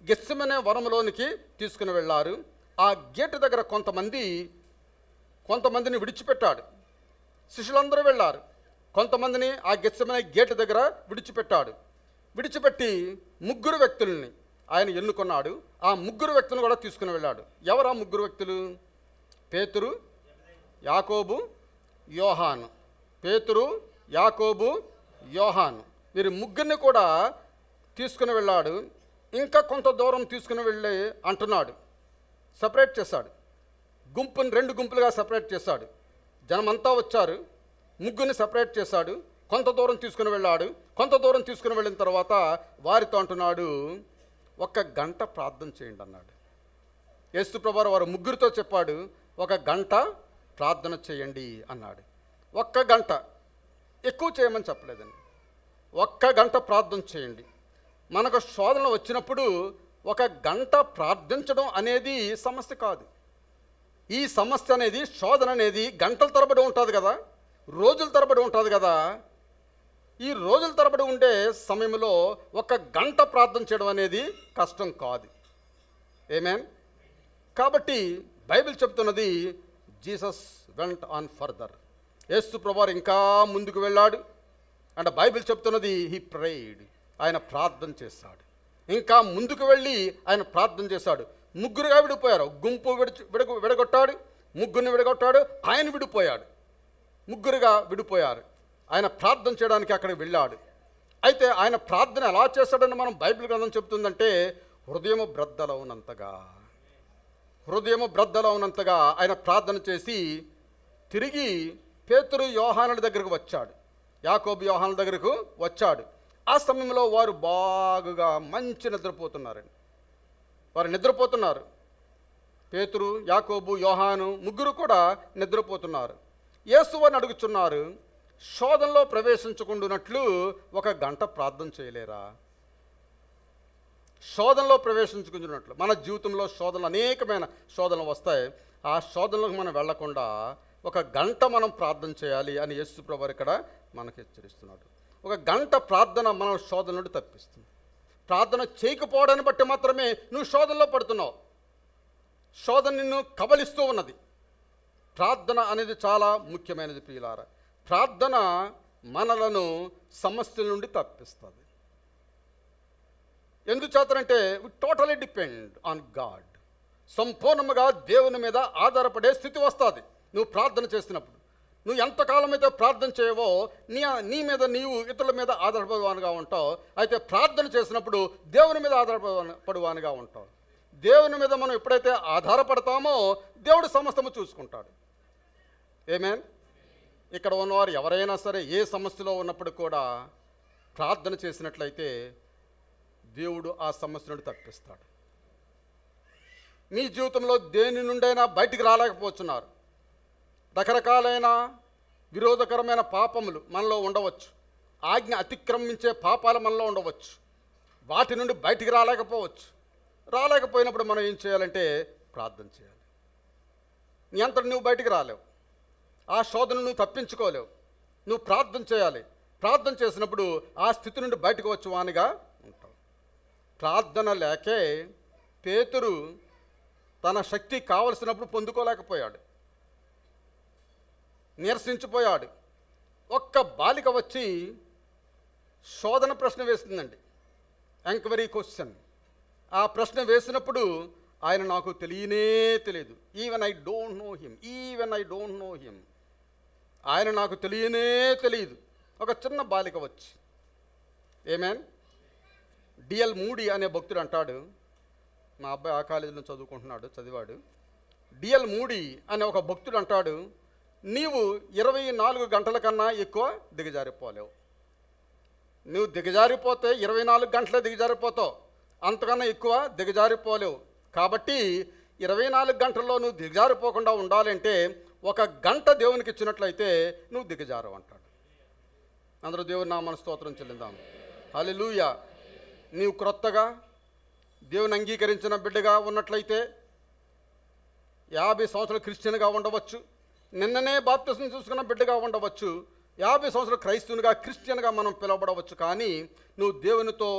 గెత్సెమనే వనములోనికి తీసుకుని వెళ్ళారు. ఆ గేటు దగ్గర కొంతమందిని విడిచిపెట్టాడు. శిష్యులందరూ వెళ్ళారు. కొంతమందిని ఆ గెత్సెమనే గేటు దగ్గర విడిచిపెట్టాడు. విడిచిపెట్టి 3 వ్యక్తుల్ని ఆయన ఎన్నుకున్నాడు. ఆ 3 వ్యక్తులను కూడా తీసుకుని వెళ్ళాడు. ఎవరు ఆ 3 వ్యక్తులు? పేతురు, యాకోబు, యోహాను. పేతురు, యాకోబు, యోహాను, వీరి 3 కూడా తీసుకుని వెళ్ళాడు. ఇంకా కొంత దూరం తీసుకుని వెళ్ళి అంటున్నాడు, సపరేట్ చేశాడు. గుంపుని 2 గుంపులుగా సపరేట్ చేశాడు. జనమంతా వచ్చారు. 3 సపరేట్ చేశాడు. కొంత దూరం తీసుకుని వెళ్ళాడు. కొంత దూరం తీసుకుని వెళ్ళిన తర్వాత వారితో అంటున్నాడు, 1 గంట ప్రార్థన చేయండి అన్నాడు. యేసు ప్రభువారు వారు 3 చెప్పాడు, 1 గంట ప్రార్థన చేయండి అన్నాడు. 1 గంట, ఎక్కువ చేయమని చెప్పలేదండి. 1 గంట ప్రార్థన చేయండి. మనకు శోధన వచ్చినప్పుడు 1 గంట ప్రార్థించడం అనేది సమస్య కాదు. ఈ సమస్య అనేది, శోధన అనేది గంటల తరబడి ఉంటుంది కదా, రోజుల తరబడి ఉంటుంది కదా. ఈ రోజుల తరబడి ఉండే సమయంలో 1 గంట ప్రార్థన చేయడం అనేది కష్టం కాదు. ఆమేన్. కాబట్టి బైబిల్ చెప్తున్నది, జీసస్ వెంట్ ఆన్ ఫర్దర్. యేసు ప్రభువారు ఇంకా ముందుకు వెళ్ళాడు. అంటే బైబిల్ చెప్తున్నది హీ ప్రేయిడ్, ఆయన ప్రార్థన చేశాడు. ఇంకా ముందుకు వెళ్ళి ఆయన ప్రార్థన చేశాడు. 3గా విడిపోయారు. గుంపు విడగొట్టాడు, 3ని విడగొట్టాడు, ఆయన విడిపోయాడు. 3గా విడిపోయారు. ఆయన ప్రార్థన చేయడానికి అక్కడికి వెళ్ళాడు. అయితే ఆయన ప్రార్థన ఎలా చేశాడని మనం బైబిల్ గ్రంథం చెప్తుందంటే హృదయము బ్రద్దలవునంతగా ఆయన ప్రార్థన చేసి తిరిగి పేతురు యోహానుల దగ్గరకు వచ్చాడు, యాకోబు యోహానుల దగ్గరకు వచ్చాడు. ఆ సమయంలో వారు బాగుగా మంచి నిద్రపోతున్నారండి. వారు నిద్రపోతున్నారు. పేతురు, యాకోబు, యోహాను ముగ్గురు కూడా నిద్రపోతున్నారు. యేసువారిని అడుగుచున్నారు, శోధనలో ప్రవేశించకుండానట్లు 1 గంట ప్రార్థన చేయలేరా? శోధనలో ప్రవేశించుకున్నట్లు మన జీవితంలో శోధనలు, అనేకమైన శోధనలు వస్తాయి. ఆ శోధనలకు మనం వెళ్లకుండా 1 గంట మనం ప్రార్థన చేయాలి అని యేసు ప్రభువు ఇక్కడ మనకు హెచ్చరిస్తున్నాడు. 1 గంట ప్రార్థన మన శోధన నుండి తప్పిస్తుంది. ప్రార్థన చేయకపోవడాన్ని బట్టి మాత్రమే నువ్వు శోధనలో పడుతున్నావు. శోధన నిన్ను కబలిస్తూ ఉన్నది. ప్రార్థన అనేది చాలా ముఖ్యమైనది ప్రియులారా. ప్రార్థన మనలను సమస్యల నుండి తప్పిస్తుంది. ఎందుచేతనంటే వి టోటలీ డిపెండ్ ఆన్ గాడ్. సంపూర్ణంగా దేవుని మీద ఆధారపడే స్థితి వస్తుంది నువ్వు ప్రార్థన చేసినప్పుడు. నువ్వు ఎంతకాలం అయితే ప్రార్థన చేయవో నీ మీద నీవు ఇతరుల మీద ఆధారపడేవానిగా ఉంటావు. అయితే ప్రార్థన చేసినప్పుడు దేవుని మీద ఆధారపడేవానిగా ఉంటావు. దేవుని మీద మనం ఎప్పుడైతే ఆధారపడతామో దేవుడు సమస్తము చూసుకుంటాడు. ఆమేన్. ఇక్కడ ఉన్నవారు ఎవరైనా సరే ఏ సమస్యలో ఉన్నప్పుడు కూడా ప్రార్థన చేసినట్లయితే దేవుడు ఆ సమస్య నుండి తప్పిస్తాడు. మీ జీవితంలో దేని నుండైనా బయటికి రాలేకపోతున్నారు. రకరకాలైన విరోధకరమైన పాపములు మనలో ఉండవచ్చు. ఆజ్ఞ అతిక్రమించే పాపాలు మనలో ఉండవచ్చు. వాటి నుండి బయటికి రాలేకపోయినప్పుడు మనం ఏం చేయాలంటే ప్రార్థన చేయాలి. నీ అంతటి నువ్వు బయటికి రాలేవు. ఆ శోధన నువ్వు తప్పించుకోలేవు. నువ్వు ప్రార్థన చేయాలి. ప్రార్థన చేసినప్పుడు ఆ స్థితి నుండి బయటకు వచ్చేవానిగా ఉంటావు. ప్రార్థన లేకే పేతురు తన శక్తి కావలసినప్పుడు పొందుకోలేకపోయాడు, నీరసించిపోయాడు. ఒక్క బాలిక వచ్చి శోధన ప్రశ్న వేస్తుందండి, ఎంక్వైరీ క్వశ్చన్. ఆ ప్రశ్న వేసినప్పుడు ఆయన నాకు తెలియదు, even I don't know him, ఆయన నాకు తెలియదు. ఒక చిన్న బాలిక వచ్చి, ఆమేన్. డిఎల్ మూడీ అనే భక్తుడు అంటాడు, మా అబ్బాయి ఆ కాలేజీలో చదివాడు. డిఎల్ మూడీ అనే ఒక భక్తుడు అంటాడు, నీవు 24 గంటల కన్నా ఎక్కువ దిగజారిపోలేవు. నువ్వు దిగజారిపోతే 24 గంటలే దిగజారిపోతావు, అంతకన్నా ఎక్కువ దిగజారిపోలేవు. కాబట్టి 24 గంటల్లో నువ్వు దిగజారిపోకుండా ఉండాలంటే 1 గంట దేవునికి ఇచ్చినట్లయితే నువ్వు దిగజారవు అంటాడు. అందరూ దేవుని నామమున స్తోత్రం చెల్లిద్దాం. హల్లెలూయా. నీవు క్రొత్తగా దేవుని అంగీకరించిన బిడ్డగా ఉన్నట్లయితే 50 సంవత్సరాలు క్రిస్టియన్గా ఉండవచ్చు, నిన్ననే బాప్తిసం చూసుకున్న బిడ్డగా ఉండవచ్చు, 50 సంవత్సరాలు క్రైస్తవునిగా క్రిస్టియన్గా మనం పిలువబడవచ్చు. కానీ నువ్వు దేవునితో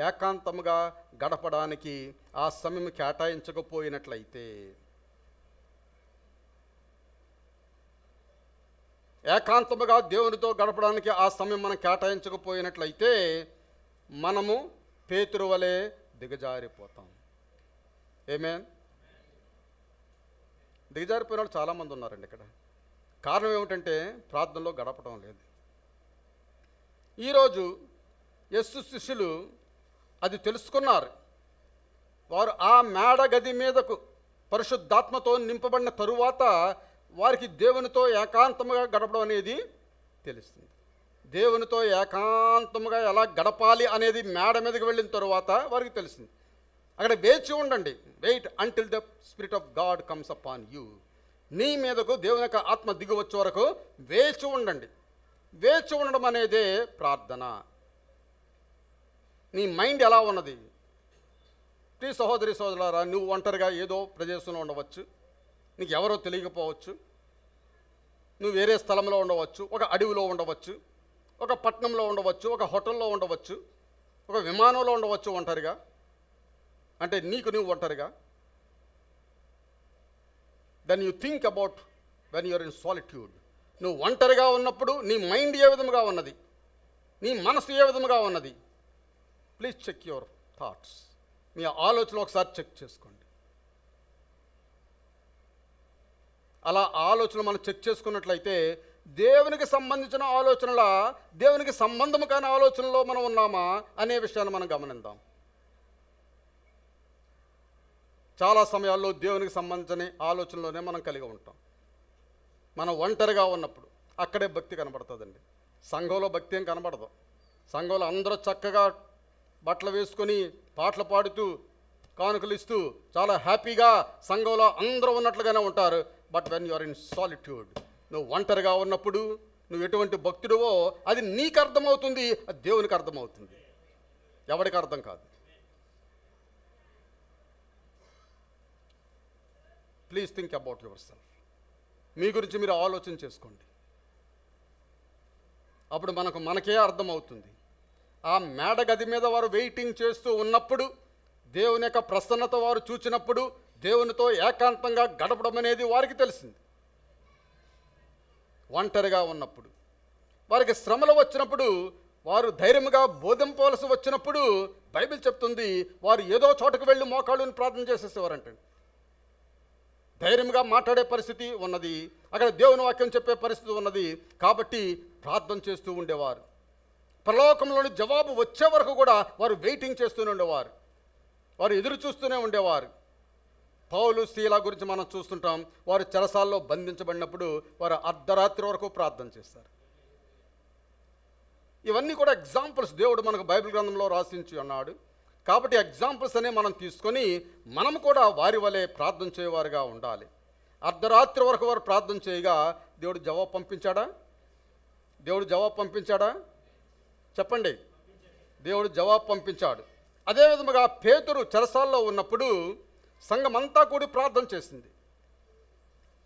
ఏకాంతముగా గడపడానికి ఆ సమయం కేటాయించకపోయినట్లయితే, ఏకాంతముగా దేవునితో గడపడానికి ఆ సమయం మనం కేటాయించకపోయినట్లయితే మనము పేతురు వలె దిగజారిపోతాం. ఆమేన్. దిగజారిపోయిన వాళ్ళు చాలామంది ఉన్నారండి ఇక్కడ. కారణం ఏమిటంటే ప్రార్థనలో గడపడం లేదు. ఈరోజు యేసు శిష్యులు అది తెలుసుకున్నారు. వారు ఆ మేడ గది మీదకు పరిశుద్ధాత్మతో నింపబడిన తరువాత వారికి దేవునితో ఏకాంతముగా గడపడం అనేది తెలుస్తుంది. దేవునితో ఏకాంతముగా ఎలా గడపాలి అనేది మేడ మీదకి వెళ్ళిన తరువాత వారికి తెలిసింది. అక్కడ వేచి ఉండండి, wait until the spirit of God comes upon you. నీ మీదకు దేవుని యొక్క ఆత్మ దిగి వచ్చే వరకు వేచి ఉండండి. వేచి ఉండడం అనేదే ప్రార్థన. నీ మైండ్ ఎలా ఉన్నది? ప్రియ సహోదరి సోదరులారా, నువ్వు ఒంటరిగా ఏదో ప్రదేశంలో ఉండవచ్చు, నీకు ఎవరో తెలియకపోవచ్చు, నువ్వు వేరే స్థలంలో ఉండవచ్చు, ఒక అడవిలో ఉండవచ్చు, ఒక పట్టణంలో ఉండవచ్చు, ఒక హోటల్లో ఉండవచ్చు, ఒక విమానంలో ఉండవచ్చు ఒంటరిగా. అంటే నీకు నువ్వు ఒంటరిగా. Then you think about when you're in solitude. నువ్వు ఒంటరిగా ఉన్నప్పుడు నీ మైండ్ ఏ విధముగా ఉన్నది, నీ మనసు ఏ విధముగా ఉన్నది? Please check your thoughts. మీ ఆలోచన ఒకసారి చెక్ చేసుకోండి. అలా ఆలోచన మనం చెక్ చేసుకున్నట్లయితే దేవునికి సంబంధించిన ఆలోచనల, దేవునికి సంబంధము కాని ఆలోచనలో మనం ఉన్నామా అనే విషయాన్ని మనం గమనిద్దాం. చాలా సమయాల్లో దేవునికి సంబంధించిన ఆలోచనలోనే మనం కలిగి ఉంటాం. మనం ఒంటరిగా ఉన్నప్పుడు అక్కడే భక్తి కనబడుతుందండి. సంఘంలో భక్తి ఏం కనబడదు. సంఘంలో అందరూ చక్కగా బట్టలు వేసుకొని పాటలు పాడుతూ కానుకలు ఇస్తూ చాలా హ్యాపీగా సంఘంలో అందరూ ఉన్నట్లుగానే ఉంటారు. But when you are in solitude, నువ్వు ఒంటరిగా ఉన్నప్పుడు నువ్వు ఎటువంటి భక్తుడివో అది నీకు అర్థమవుతుంది, అది దేవునికి అర్థమవుతుంది, ఎవరికి అర్థం కాదు. Please think about yourself. మీ గురించి మీరు ఆలోచన చేసుకోండి. అప్పుడు మనకే అర్థమవుతుంది. ఆ మేడ గది మీద వారు వెయిటింగ్ చేస్తూ ఉన్నప్పుడు, దేవుని యొక్క ప్రసన్నత వారు చూచినప్పుడు, దేవునితో ఏకాంతంగా గడపడం అనేది వారికి తెలిసింది. ఒంటరిగా ఉన్నప్పుడు, వారికి శ్రమలు వచ్చినప్పుడు, వారు ధైర్యంగా బోధింపవలసి వచ్చినప్పుడు బైబిల్ చెప్తుంది వారు ఏదో చోటకు వెళ్ళి మోకాళ్ళని ప్రార్థన చేసేసేవారంటే. ధైర్యంగా మాట్లాడే పరిస్థితి ఉన్నది, అక్కడ దేవుని వాక్యం చెప్పే పరిస్థితి ఉన్నది కాబట్టి ప్రార్థన చేస్తూ ఉండేవారు. పరలోకంలోని జవాబు వచ్చే వరకు కూడా వారు వెయిటింగ్ చేస్తూనే ఉండేవారు, వారు ఎదురు చూస్తూనే ఉండేవారు. పౌలు, శీల గురించి మనం చూస్తుంటాం. వారు చెరసాల్లో బంధించబడినప్పుడు వారు అర్ధరాత్రి వరకు ప్రార్థన చేస్తారు. ఇవన్నీ కూడా ఎగ్జాంపుల్స్ దేవుడు మనకు బైబిల్ గ్రంథంలో రాసించి ఉన్నాడు. కాబట్టి ఎగ్జాంపుల్స్ అనే మనం తీసుకొని మనం కూడా వారి వలె ప్రార్థన చేయవారుగా ఉండాలి. అర్ధరాత్రి వరకు వారు ప్రార్థన చేయగా దేవుడు జవాబు పంపించాడా? దేవుడు జవాబు పంపించాడా? చెప్పండి. దేవుడు జవాబు పంపించాడు. అదేవిధముగా పేతురు చెరసాల్లో ఉన్నప్పుడు సంఘమంతా కూడి ప్రార్థన చేసింది.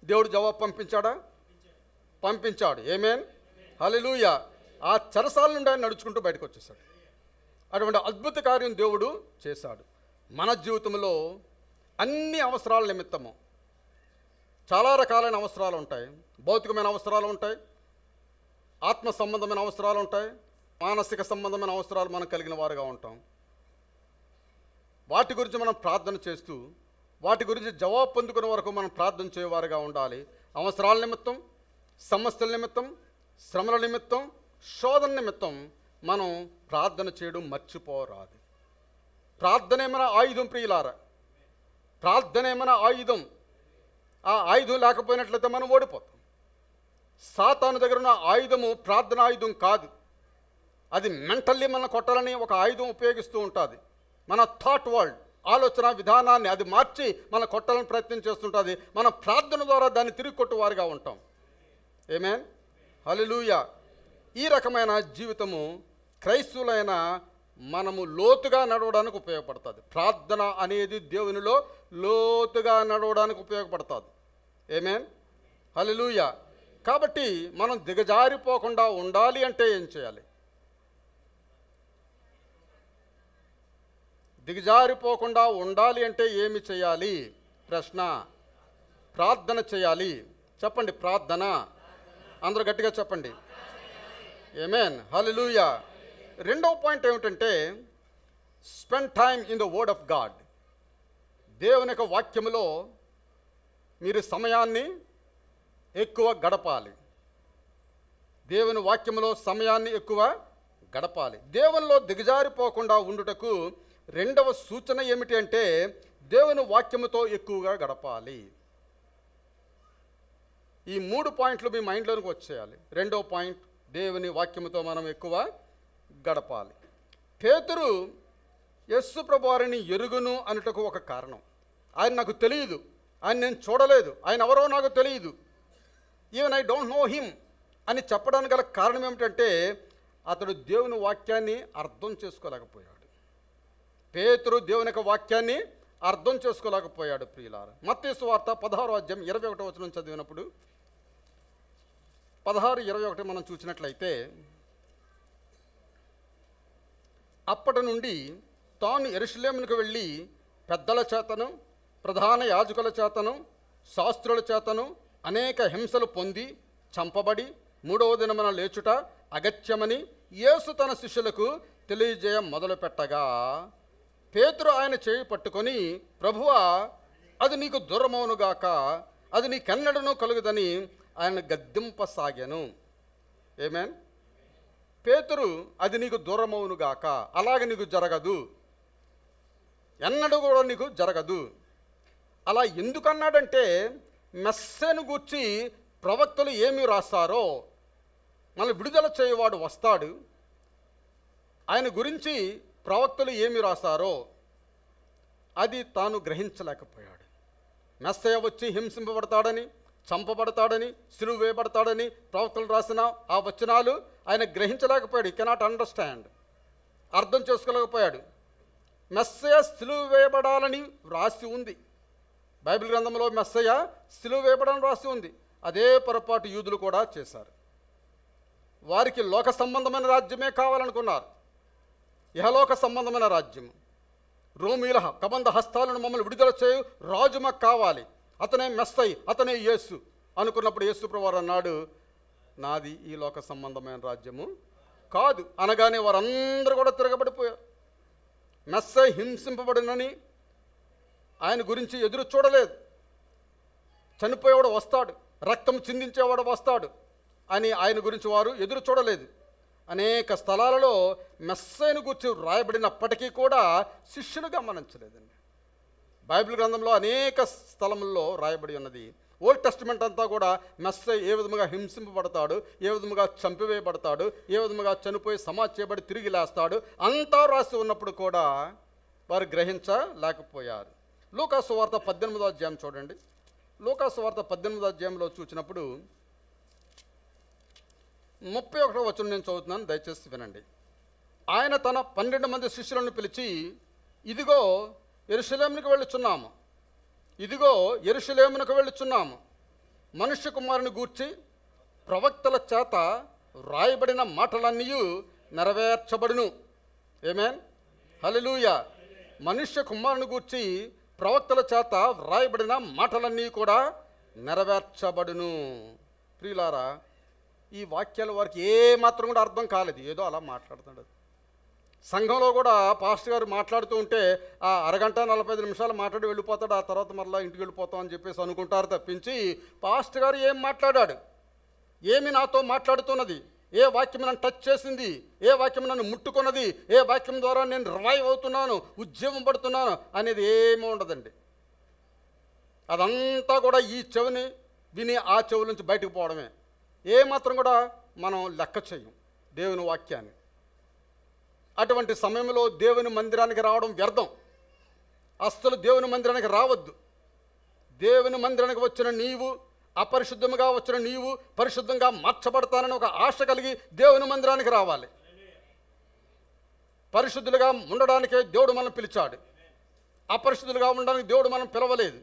దేవుడు జవాబు పంపించాడా? పంపించాడు. ఆమేన్, హల్లెలూయా. ఆ చెరసాల నుండి ఆయన నడుచుకుంటూ బయటకు వచ్చేసాడు. అటువంటి అద్భుత కార్యం దేవుడు చేశాడు. మన జీవితంలో అన్ని అవసరాల నిమిత్తము చాలా రకాలైన అవసరాలు ఉంటాయి. భౌతికమైన అవసరాలు ఉంటాయి, ఆత్మ సంబంధమైన అవసరాలు ఉంటాయి, మానసిక సంబంధమైన అవసరాలు మనం కలిగిన వారుగా ఉంటాం. వాటి గురించి మనం ప్రార్థన చేస్తూ వాటి గురించి జవాబు పొందుకునే వరకు మనం ప్రార్థన చేయవారుగా ఉండాలి. అవసరాల నిమిత్తం, సమస్యల నిమిత్తం, శ్రమల నిమిత్తం, శోధన నిమిత్తం మనం ప్రార్థన చేయడం మర్చిపోరాదు. ప్రార్థన ఏమైనా ఆయుధం ప్రియులారా, ప్రార్థన ఏమైనా ఆయుధం. ఆ ఆయుధం లేకపోయినట్లయితే మనం ఓడిపోతాం. సాతాను దగ్గర ఉన్న ఆయుధము ప్రార్థన ఆయుధం కాదు. అది మెంటల్లీ మనం కొట్టాలని ఒక ఆయుధం ఉపయోగిస్తూ ఉంటుంది. మన థాట్ వరల్డ్, ఆలోచన విధానాన్ని అది మార్చి మన కొట్టాలని ప్రయత్నం చేస్తుంటుంది. మన ప్రార్థన ద్వారా దాన్ని తిరిగి కొట్టువారుగా ఉంటాం. ఆమేన్, హల్లెలూయా. ఈ రకమైన జీవితము క్రైస్తవులైన మనము లోతుగా నడవడానికి ఉపయోగపడుతుంది. ప్రార్థన అనేది దేవునిలో లోతుగా నడవడానికి ఉపయోగపడుతుంది. ఆమేన్, హల్లెలూయా. కాబట్టి మనం దిగజారిపోకుండా ఉండాలి అంటే ఏం చేయాలి? దిగజారిపోకుండా ఉండాలి అంటే ఏమి చేయాలి? ప్రశ్న. ప్రార్థన చేయాలి. చెప్పండి, ప్రార్థన. అందరూ గట్టిగా చెప్పండి. ఆమేన్, హల్లెలూయా. రెండవ పాయింట్ ఏమిటంటే spend time in the word of God. దేవుని యొక్క వాక్యములో మీరు సమయాన్ని ఎక్కువ గడపాలి. దేవుని వాక్యములో సమయాన్ని ఎక్కువ గడపాలి. దేవునిలో దిగజారిపోకుండా ఉండుటకు రెండవ సూచన ఏమిటి అంటే దేవుని వాక్యముతో ఎక్కువగా గడపాలి. ఈ 3 పాయింట్లు మీ మైండ్లోనికి వచ్చేయాలి. రెండవ పాయింట్, దేవుని వాక్యముతో మనం ఎక్కువ గడపాలి. పేతురు యేసు ప్రభువారిని ఎరుగును అనుటకు ఒక కారణం. ఆయన నాకు తెలియదు, ఆయన నేను చూడలేదు, ఆయన ఎవరో నాకు తెలియదు, even I don't know him అని చెప్పడానికి గల కారణం ఏమిటంటే అతడు దేవుని వాక్యాన్ని అర్థం చేసుకోలేకపోయాడు. పేతురు దేవుని యొక్క వాక్యాన్ని అర్థం చేసుకోలేకపోయాడు. ప్రియులారా, మత్తయి సువార్త 16వ అధ్యాయం 21వ వచనం చదివినప్పుడు 16:21 మనం చూసినట్లయితే, అప్పటి నుండి తాను యెరూషలేమునకు వెళ్ళి పెద్దల చేతను, ప్రధాన యాజకుల చేతను, శాస్త్రుల చేతను అనేక హింసలు పొంది చంపబడి 3వ దినమున లేచుట అగత్యమని యేసు తన శిష్యులకు తెలియజేయ మొదలుపెట్టగా, పేతురు ఆయన చేయి పట్టుకొని, ప్రభువా, అది నీకు దూరమవునుగాక, అది నీకెన్నడనూ కలుగుదని ఆయన గద్దింపసాగాను. ఆమేన్. పేతురు, అది నీకు దూరమవునుగాక, అలాగ నీకు జరగదు, ఎన్నడూ కూడా నీకు జరగదు. అలా ఎందుకన్నాడంటే, మెస్సేను గూర్చి ప్రవక్తలు ఏమి రాస్తారో, మనల్ని విడుదల చేయవాడు వస్తాడు, ఆయన గురించి ప్రవక్తలు ఏమి రాస్తారో అది తాను గ్రహించలేకపోయాడు. మెస్సయ్య వచ్చి హింసింపబడతాడని, చంపబడతాడని, సిలువ వేయబడతాడని ప్రవక్తలు రాసిన ఆ వచనాలు ఆయన గ్రహించలేకపోయాడు. ఈ కెనాట్ అండర్స్టాండ్, అర్థం చేసుకోలేకపోయాడు. మెస్సయ్య సిలువ వేయబడాలని రాసి ఉంది, బైబిల్ గ్రంథంలో మెస్సయ్య సిలువ వేయబడాలని రాసి ఉంది. అదే పొరపాటు యూదులు కూడా చేశారు. వారికి లోక సంబంధమైన రాజ్యమే కావాలనుకున్నారు. ఇహలోక సంబంధమైన రాజ్యం, రోమీల కబంధ హస్తాలను మమ్మల్ని విడుదల చేయు రాజు మాకు కావాలి, అతనే మెస్సయ్య, అతనే యేసు అనుకున్నప్పుడు యేసు ప్రభువారు అన్నాడు, నాది ఈ లోక సంబంధమైన రాజ్యము కాదు అనగానే వారందరూ కూడా తిరగబడిపోయారు. మెస్సయ్య హింసింపబడినని ఆయన గురించి ఎదురు చూడలేదు. చనిపోయేవాడు వస్తాడు, రక్తం చిందించేవాడు వస్తాడు అని ఆయన గురించి వారు ఎదురు చూడలేదు. అనేక స్థలాలలో మెస్సయ్యను గురించి రాయబడినప్పటికీ కూడా శిష్యులు గమనించలేదండి. బైబిల్ గ్రంథంలో అనేక స్థలముల్లో రాయబడి ఉన్నది. ఓల్డ్ టెస్టిమెంట్ అంతా కూడా మెస్సయ్య ఏ విధముగా హింసింపబడతాడు, ఏ విధముగా చంపివేయబడతాడు, ఏ విధముగా చనిపోయి సమాధి చేయబడి తిరిగి లేస్తాడు అంతా రాసి ఉన్నప్పుడు కూడా వారు గ్రహించలేకపోయారు. లూకా సువార్త 18వ అధ్యాయం చూడండి. లూకా సువార్త 18వ అధ్యాయంలో చూసినప్పుడు 31వ వచనం నేను చదువుతున్నాను, దయచేసి వినండి. ఆయన తన 12 మంది శిష్యులను పిలిచి, ఇదిగో యెరూషలేమునకు వెళ్ళుచున్నాము, ఇదిగో యెరూషలేమునకు వెళ్ళుచున్నాము, మనుష్య కుమారుని గూర్చి ప్రవక్తల చేత రాయబడిన మాటలన్నీ నెరవేర్చబడును. ఆమేన్, హల్లెలూయా. మనుష్య కుమారుని గూర్చి ప్రవక్తల చేత రాయబడిన మాటలన్నీ కూడా నెరవేర్చబడును. ప్రియులారా, ఈ వాక్యాలు వారికి ఏ మాత్రం కూడా అర్థం కాలేదు, ఏదో అలా మాట్లాడుతున్నాడు. సంఘంలో కూడా పాస్టర్ గారు మాట్లాడుతూ ఉంటే ఆ అరగంట 45 నిమిషాలు మాట్లాడి వెళ్ళిపోతాడు, ఆ తర్వాత మరలా ఇంటికి వెళ్ళిపోతాం అని చెప్పేసి అనుకుంటారు తప్పించి, పాస్టర్ గారు ఏం మాట్లాడాడు, ఏమి నాతో మాట్లాడుతున్నది, ఏ వాక్యం నన్ను టచ్ చేసింది, ఏ వాక్యం నన్ను ముట్టుకున్నది, ఏ వాక్యం ద్వారా నేను రివైవ్ అవుతున్నాను, ఉద్యమం పడుతున్నాను అనేది ఏమీ ఉండదండి. అదంతా కూడా ఈ చెవిని విని ఆ చెవి నుంచి బయటకు పోవడమే. ఏమాత్రం కూడా మనం లెక్క చేయం దేవుని వాక్యాన్ని. అటువంటి సమయంలో దేవుని మందిరానికి రావడం వ్యర్థం. అస్సలు దేవుని మందిరానికి రావద్దు. దేవుని మందిరానికి వచ్చిన నీవు, అపరిశుద్ధంగా వచ్చిన నీవు పరిశుద్ధంగా మార్చబడతానని ఒక ఆశ కలిగి దేవుని మందిరానికి రావాలి. పరిశుద్ధులుగా ఉండడానికే దేవుడు మనం పిలిచాడు, అపరిశుద్ధులుగా ఉండడానికి దేవుడు మనం పిలవలేదు.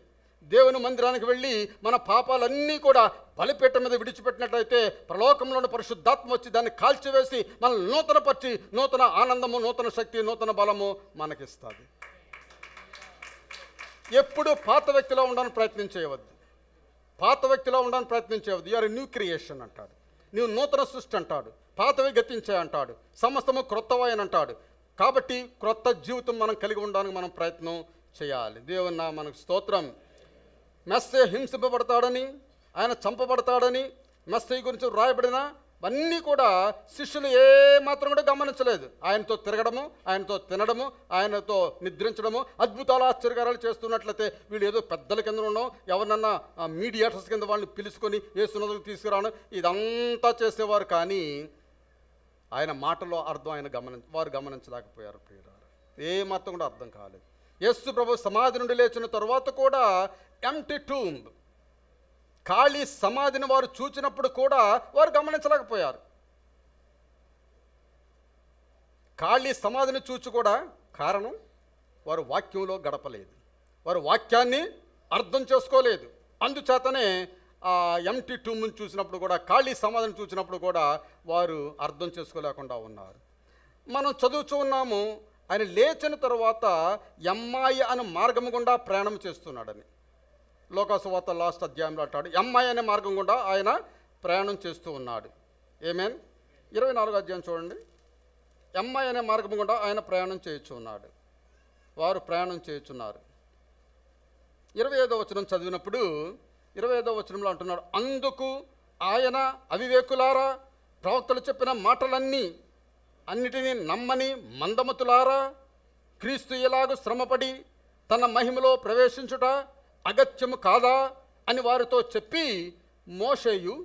దేవుని మందిరానికి వెళ్ళి మన పాపాలన్నీ కూడా బలిపీఠం మీద విడిచిపెట్టినట్లయితే ప్రలోకంలోని పరిశుద్ధాత్మ వచ్చి దాన్ని కాల్చివేసి మనల్ని నూతనపరిచి నూతన ఆనందము, నూతన శక్తి, నూతన బలము మనకిస్తుంది. ఎప్పుడు పాత వ్యక్తిలో ఉండడానికి ప్రయత్నం చేయవద్దు, పాత వ్యక్తిలో ఉండడానికి ప్రయత్నం చేయవద్దు. యూఆర్ న్యూ క్రియేషన్ అంటాడు, నీవు నూతన సృష్టి అంటాడు, పాతవి గతించే అంటాడు, సమస్తము క్రొత్తవాయని అంటాడు. కాబట్టి క్రొత్త జీవితం మనం కలిగి ఉండడానికి మనం ప్రయత్నం చేయాలి. దేవుని నామమునకు స్తోత్రం. మెస్సయ్య హింసింపబడతాడని, ఆయన చంపబడతాడని మెస్సయ్య గురించి రాయబడిన అన్నీ కూడా శిష్యులు ఏమాత్రం కూడా గమనించలేదు. ఆయనతో తిరగడము, ఆయనతో తినడము, ఆయనతో నిద్రించడము, అద్భుతాలు ఆశ్చర్యకారాలు చేస్తున్నట్లయితే వీళ్ళు ఏదో పెద్దల కింద ఉండడం, ఎవరినన్నా మీడియేటర్స్ కింద వాళ్ళని పిలుచుకొని యేసునదుకు తీసుకురావడం, ఇదంతా చేసేవారు. కానీ ఆయన మాటలో అర్థం వారు గమనించలేకపోయారు. ప్రియులారా, ఏమాత్రం కూడా అర్థం కాలేదు. యేసు ప్రభు సమాధి నుండి లేచిన తరువాత కూడా ఎంప్టీ టూంబ్, ఖాళీ సమాధిని వారు చూచినప్పుడు కూడా వారు గమనించలేకపోయారు. ఖాళీ సమాధిని చూచి కూడా కారణం వారు వాక్యంలో గడపలేదు, వారు వాక్యాన్ని అర్థం చేసుకోలేదు. అందుచేతనే ఆ ఎంప్టీ టూంబ్ని చూసినప్పుడు కూడా, ఖాళీ సమాధిని చూసినప్పుడు కూడా వారు అర్థం చేసుకోలేకుండా ఉన్నారు. మనం చదువుతూ ఉన్నాము, ఆయన లేచిన తర్వాత ఎమ్మాయి అనే మార్గం గుండా ప్రయాణం చేస్తున్నాడని. లోకాసువార్త లాస్ట్ అధ్యాయంలో అంటాడు, ఎమ్మాయి అనే మార్గం గుండా ఆయన ప్రయాణం చేస్తూ ఉన్నాడు. ఆమేన్. 24వ అధ్యాయం చూడండి. ఎమ్మాయి అనే మార్గం గుండా ఆయన ప్రయాణం చేయుచున్నాడు, వారు ప్రయాణం చేయుచున్నారు. 25వ వచనం చదివినప్పుడు 25వ వచనంలో అంటున్నాడు, అందుకు ఆయన అవివేకులారా, ప్రవక్తలు చెప్పిన అన్నిటినీ నమ్మని మందమతులారా, క్రీస్తు ఎలాగూ శ్రమపడి తన మహిమలో ప్రవేశించుట అగత్యము కాదా అని వారితో చెప్పి, మోషేయు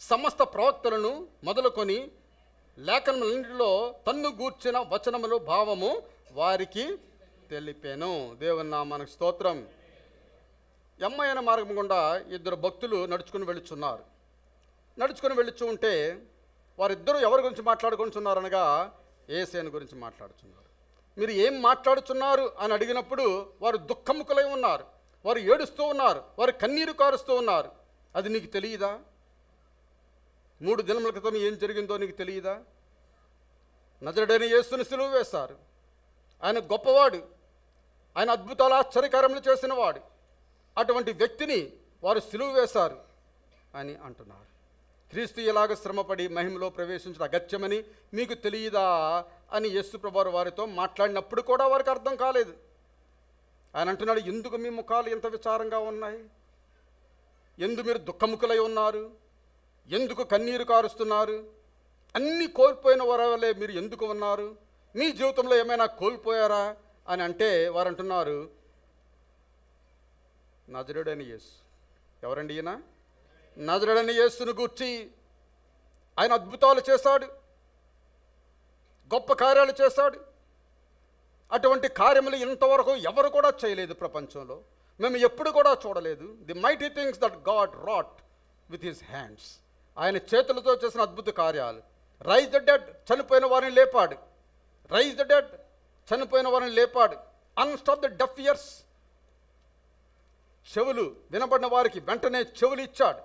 సమస్త ప్రవక్తలను మొదలుకొని లేఖనములన్నిటిలో తన్ను గూర్చిన వచనములు భావము వారికి తెలిపాను. దేవుని నామానికి స్తోత్రం. ఎమ్మయన మార్గం గుండా ఇద్దరు భక్తులు నడుచుకుని వెళ్ళుచు ఉంటే వారిద్దరూ ఎవరి గురించి మాట్లాడుకుంటున్నారనగా యేసేను గురించి మాట్లాడుతున్నారు. మీరు ఏం మాట్లాడుతున్నారు అని అడిగినప్పుడు వారు దుఃఖముఖులై ఉన్నారు, వారు ఏడుస్తూ ఉన్నారు, వారు కన్నీరు కారుస్తూ ఉన్నారు. అది నీకు తెలియదా? 3 దినముల క్రితం ఏం జరిగిందో నీకు తెలియదా? నజరుడైన యేసుని సిలువ వేశారు. ఆయన గొప్పవాడు, ఆయన అద్భుతాలు ఆశ్చర్యకార్యములు చేసినవాడు. అటువంటి వ్యక్తిని వారు సిలువ వేశారు అని అంటున్నారు. క్రీస్తు ఎలాగ శ్రమపడి మహిమలో ప్రవేశించడం అగత్యమని మీకు తెలియదా అని యేసు ప్రభువారు వారితో మాట్లాడినప్పుడు కూడా వారికి అర్థం కాలేదు. ఆయన అంటున్నాడు, ఎందుకు మీ ముఖాలు ఎంత విచారంగా ఉన్నాయి? ఎందుకు మీరు దుఃఖముఖులై ఉన్నారు? ఎందుకు కన్నీరు కారుస్తున్నారు? అన్నీ కోల్పోయిన వరవలే మీరు ఎందుకు ఉన్నారు? మీ జీవితంలో ఏమైనా కోల్పోయారా అని అంటే వారు అంటున్నారు, నజరుడైన యేసు. ఎవరండి ఈయన? నజరుడైన యేసును గూర్చి ఆయన అద్భుతాలు చేశాడు, గొప్ప కార్యాలు చేశాడు. అటువంటి కార్యములు ఇంతవరకు ఎవరు కూడా చేయలేదు ప్రపంచంలో. మేము ఎప్పుడు కూడా చూడలేదు. The mighty things that God wrought with his hands. ఆయన చేతులతో చేసిన అద్భుత కార్యాలు. రైజ్ ద డెడ్, చనిపోయిన వారిని లేపాడు. రైజ్ ద డెడ్, చనిపోయిన వారిని లేపాడు. అన్స్టాప్ ద డెఫ్ ఇయర్స్, చెవులు వినబడిన వారికి వెంటనే చెవులు ఇచ్చాడు.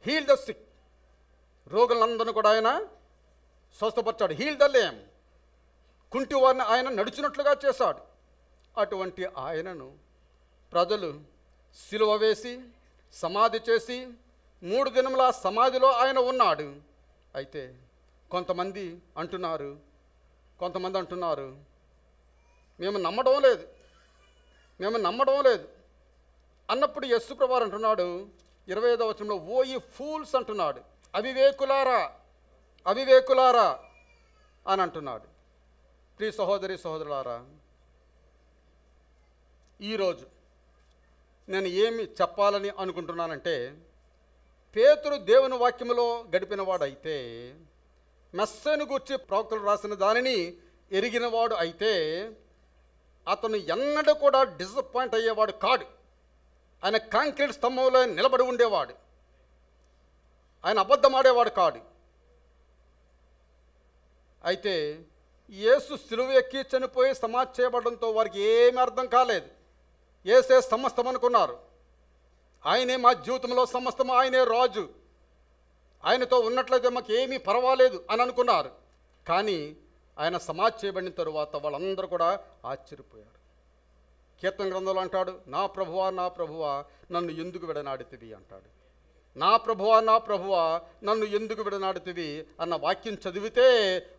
హీల్ ద సిక్, రోగులందరినీ కూడా ఆయన స్వస్థపరిచాడు. హీల్ ద లేమ్, కుంటి వారిని ఆయన నడిచినట్లుగా చేశాడు. అటువంటి ఆయనను ప్రజలు సిలువ వేసి సమాధి చేసి 3 దినముల సమాధిలో ఆయన ఉన్నాడు. అయితే కొంతమంది అంటున్నారు మేము నమ్మడం లేదు అన్నప్పుడు యేసు ప్రభువారు అంటున్నాడు 25వ వచనంలో, ఓ ఈ ఫూల్స్ అంటున్నాడు, అవివేకులారా అని అంటున్నాడు. ప్రియ సహోదరి సహోదరులారా, ఈరోజు నేను ఏమి చెప్పాలని అనుకుంటున్నానంటే, పేతురు దేవుని వాక్యములో గడిపినవాడైతే, మెస్సను గూర్చి ప్రవక్తలు రాసిన దానిని ఎరిగినవాడు అయితే, అతను ఎన్నడూ కూడా డిసప్పాయింట్ అయ్యేవాడు కాడు. ఆయన కాంక్రీట్ స్తంభంలో నిలబడి ఉండేవాడు. ఆయన అబద్ధం ఆడేవాడు కాడు. అయితే యేసు సిలువ ఎక్కి చనిపోయి సమాధి చేయబడంతో వారికి ఏమీ అర్థం కాలేదు. యేసే సమస్తం అనుకున్నారు. ఆయనే మా జీవితంలో సమస్తము, ఆయనే రాజు, ఆయనతో ఉన్నట్లయితే మాకు ఏమీ పర్వాలేదు అని అనుకున్నారు. కానీ ఆయన సమాధి చేయబడిన తరువాత వాళ్ళందరూ కూడా ఆశ్చర్యపోయారు. కీర్తన గ్రంథంలో అంటాడు, నా ప్రభువా నన్ను ఎందుకు విడనాడితివి అంటాడు. నా ప్రభువా నన్ను ఎందుకు విడనాడితివి అన్న వాక్యం చదివితే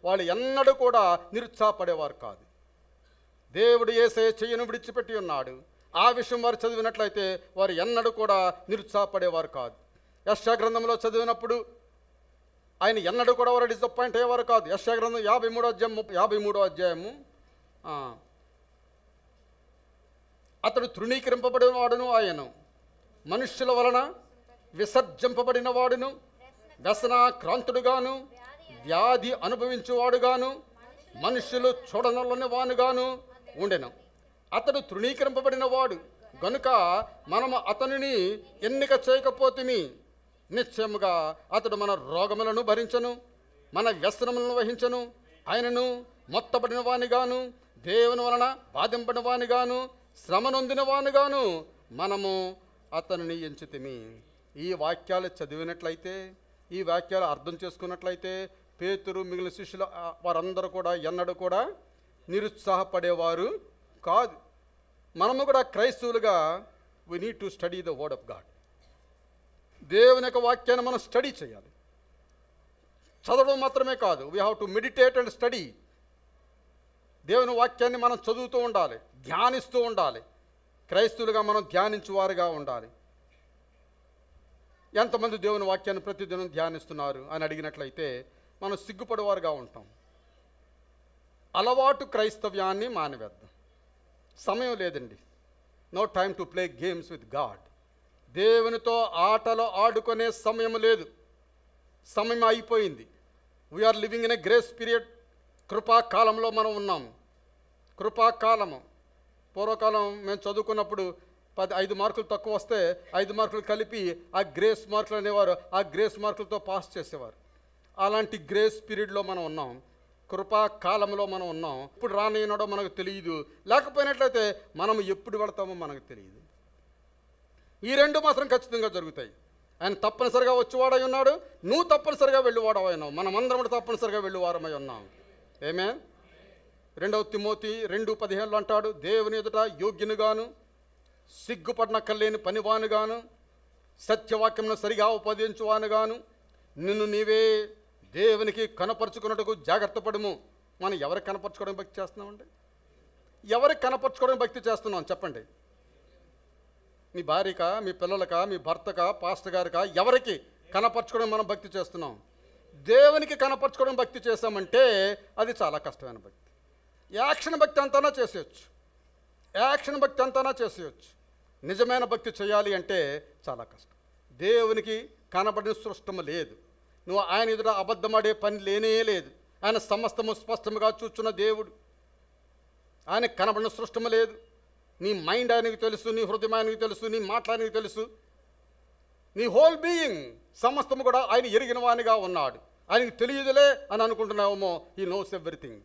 వాళ్ళు ఎన్నడూ కూడా నిరుత్సాహపడేవారు కాదు. దేవుడు యేసే చెయ్యను విడిచిపెట్టి ఉన్నాడు. ఆ విషయం వారు చదివినట్లయితే వారు ఎన్నడూ కూడా నిరుత్సాహపడేవారు కాదు. యెషయా గ్రంథంలో చదివినప్పుడు ఆయన ఎన్నడూ కూడా వారు డిసప్పాయింట్ అయ్యేవారు కాదు. యెషయా గ్రంథం 53వ అధ్యాయము, అతడు తృణీకరింపబడిన వాడును, ఆయను మనుష్యుల వలన విసర్జింపబడిన వాడును, వ్యసనాక్రాంతుడుగాను, వ్యాధి అనుభవించువాడుగాను, మనుష్యులు చూడనల్లని వానుగాను ఉండెను. అతడు తృణీకరింపబడిన వాడు గనుక మనము అతనిని ఎన్నిక చేయకపోతిమి. నిశ్చయముగా అతడు మన రోగములను భరించను, మన వ్యసనములను వహించను. ఆయనను మొత్తబడిన వానిగాను, దేవుని వలన బాధింపడిన వానిగాను, శ్రమ నొందిన వానిగాను మనము అతనిని ఎంచితిమి. ఈ వాక్యాలు చదివినట్లయితే, ఈ వాక్యాలు అర్థం చేసుకున్నట్లయితే పేతురు మిగిలిన శిష్యులు వారందరూ కూడా ఎన్నడూ కూడా నిరుత్సాహపడేవారు కాదు. మనము కూడా క్రైస్తవులుగా we need to study the word of God. దేవుని యొక్క వాక్యాన్ని మనం స్టడీ చేయాలి. చదవడం మాత్రమే కాదు, we have to meditate and study. దేవుని వాక్యాన్ని మనం చదువుతూ ఉండాలి, ధ్యానిస్తూ ఉండాలి. క్రైస్తవులుగా మనం ధ్యానించువారుగా ఉండాలి. ఎంతమంది దేవుని వాక్యాన్ని ప్రతిదినం ధ్యానిస్తున్నారు అని అడిగినట్లయితే మనం సిగ్గుపడేవారుగా ఉంటాం. అలవాటు క్రైస్తవ్యాన్ని మానివేద్దాం. సమయం లేదండి. No time to play games with God. దేవునితో ఆటలు ఆడుకునే సమయం లేదు. సమయం అయిపోయింది. We are living in a grace period. కృపాకాలంలో మనం ఉన్నాం. కృపాకాలము. పూర్వకాలం మేము చదువుకున్నప్పుడు 5 మార్కులు తక్కువ వస్తే 5 మార్కులు కలిపి ఆ గ్రేస్ మార్కులు అనేవారు. ఆ గ్రేస్ మార్కులతో పాస్ చేసేవారు. అలాంటి గ్రేస్ పీరియడ్లో మనం ఉన్నాం. కృపాకాలంలో మనం ఉన్నాం. ఇప్పుడు రానియనడో మనకు తెలియదు. లేకపోయినట్లయితే మనం ఎప్పుడు వెళతామో మనకు తెలియదు. ఈ రెండు మాత్రం ఖచ్చితంగా జరుగుతాయి. ఆయన తప్పనిసరిగా వచ్చేవాడై ఉన్నాడు. నువ్వు తప్పనిసరిగా వెళ్ళివాడవై ఉన్నావు. మనమందరం తప్పనిసరిగా వెళ్ళివారమై ఉన్నాం. ఆమేన్. 2 తిమోతి 2:15 అంటాడు, దేవుని ఎదుట యోగ్యునిగాను, సిగ్గుపడనక్కర్లేని పనివానుగాను, సత్యవాక్యమును సరిగా ఉపదేశించువానుగాను నిన్ను నీవే దేవునికి కనపరుచుకున్నట్టుకు జాగ్రత్త పడుము. మనం ఎవరికి కనపరచుకోవడం భక్తి చేస్తున్నామండి? ఎవరికి కనపరచుకోవడం భక్తి చేస్తున్నాం చెప్పండి? మీ భార్యకా, మీ పిల్లలకా, మీ భర్తకా, పాస్టర్ గారికా, ఎవరికి కనపరచుకోవడం మనం భక్తి చేస్తున్నాం? దేవునికి కనపరచుకోవడం భక్తి చేసామంటే అది చాలా కష్టమైన భక్తి. యాక్షన్ భక్తి అంతనా చేసేయచ్చు. యాక్షన్ భక్తి అంతనా చేసేయచ్చు. నిజమైన భక్తి చేయాలి అంటే చాలా కష్టం. దేవునికి కనబడిన సృష్టము లేదు. నువ్వు ఆయన ఎదుట అబద్ధమాడే పని లేనే లేదు. ఆయన సమస్తము స్పష్టముగా చూచున్న దేవుడు. ఆయనకు కనబడిన సృష్టము లేదు. నీ మైండ్ ఆయనకు తెలుసు, నీ హృదయం ఆయనకు తెలుసు, నీ మాటలు ఆయనకు తెలుసు, నీ హోల్ బీయింగ్ సమస్తము కూడా ఆయన ఎరిగిన వానిగా ఉన్నాడు. ఆయనకు తెలియదులే అని అనుకుంటున్నావేమో. He knows everything.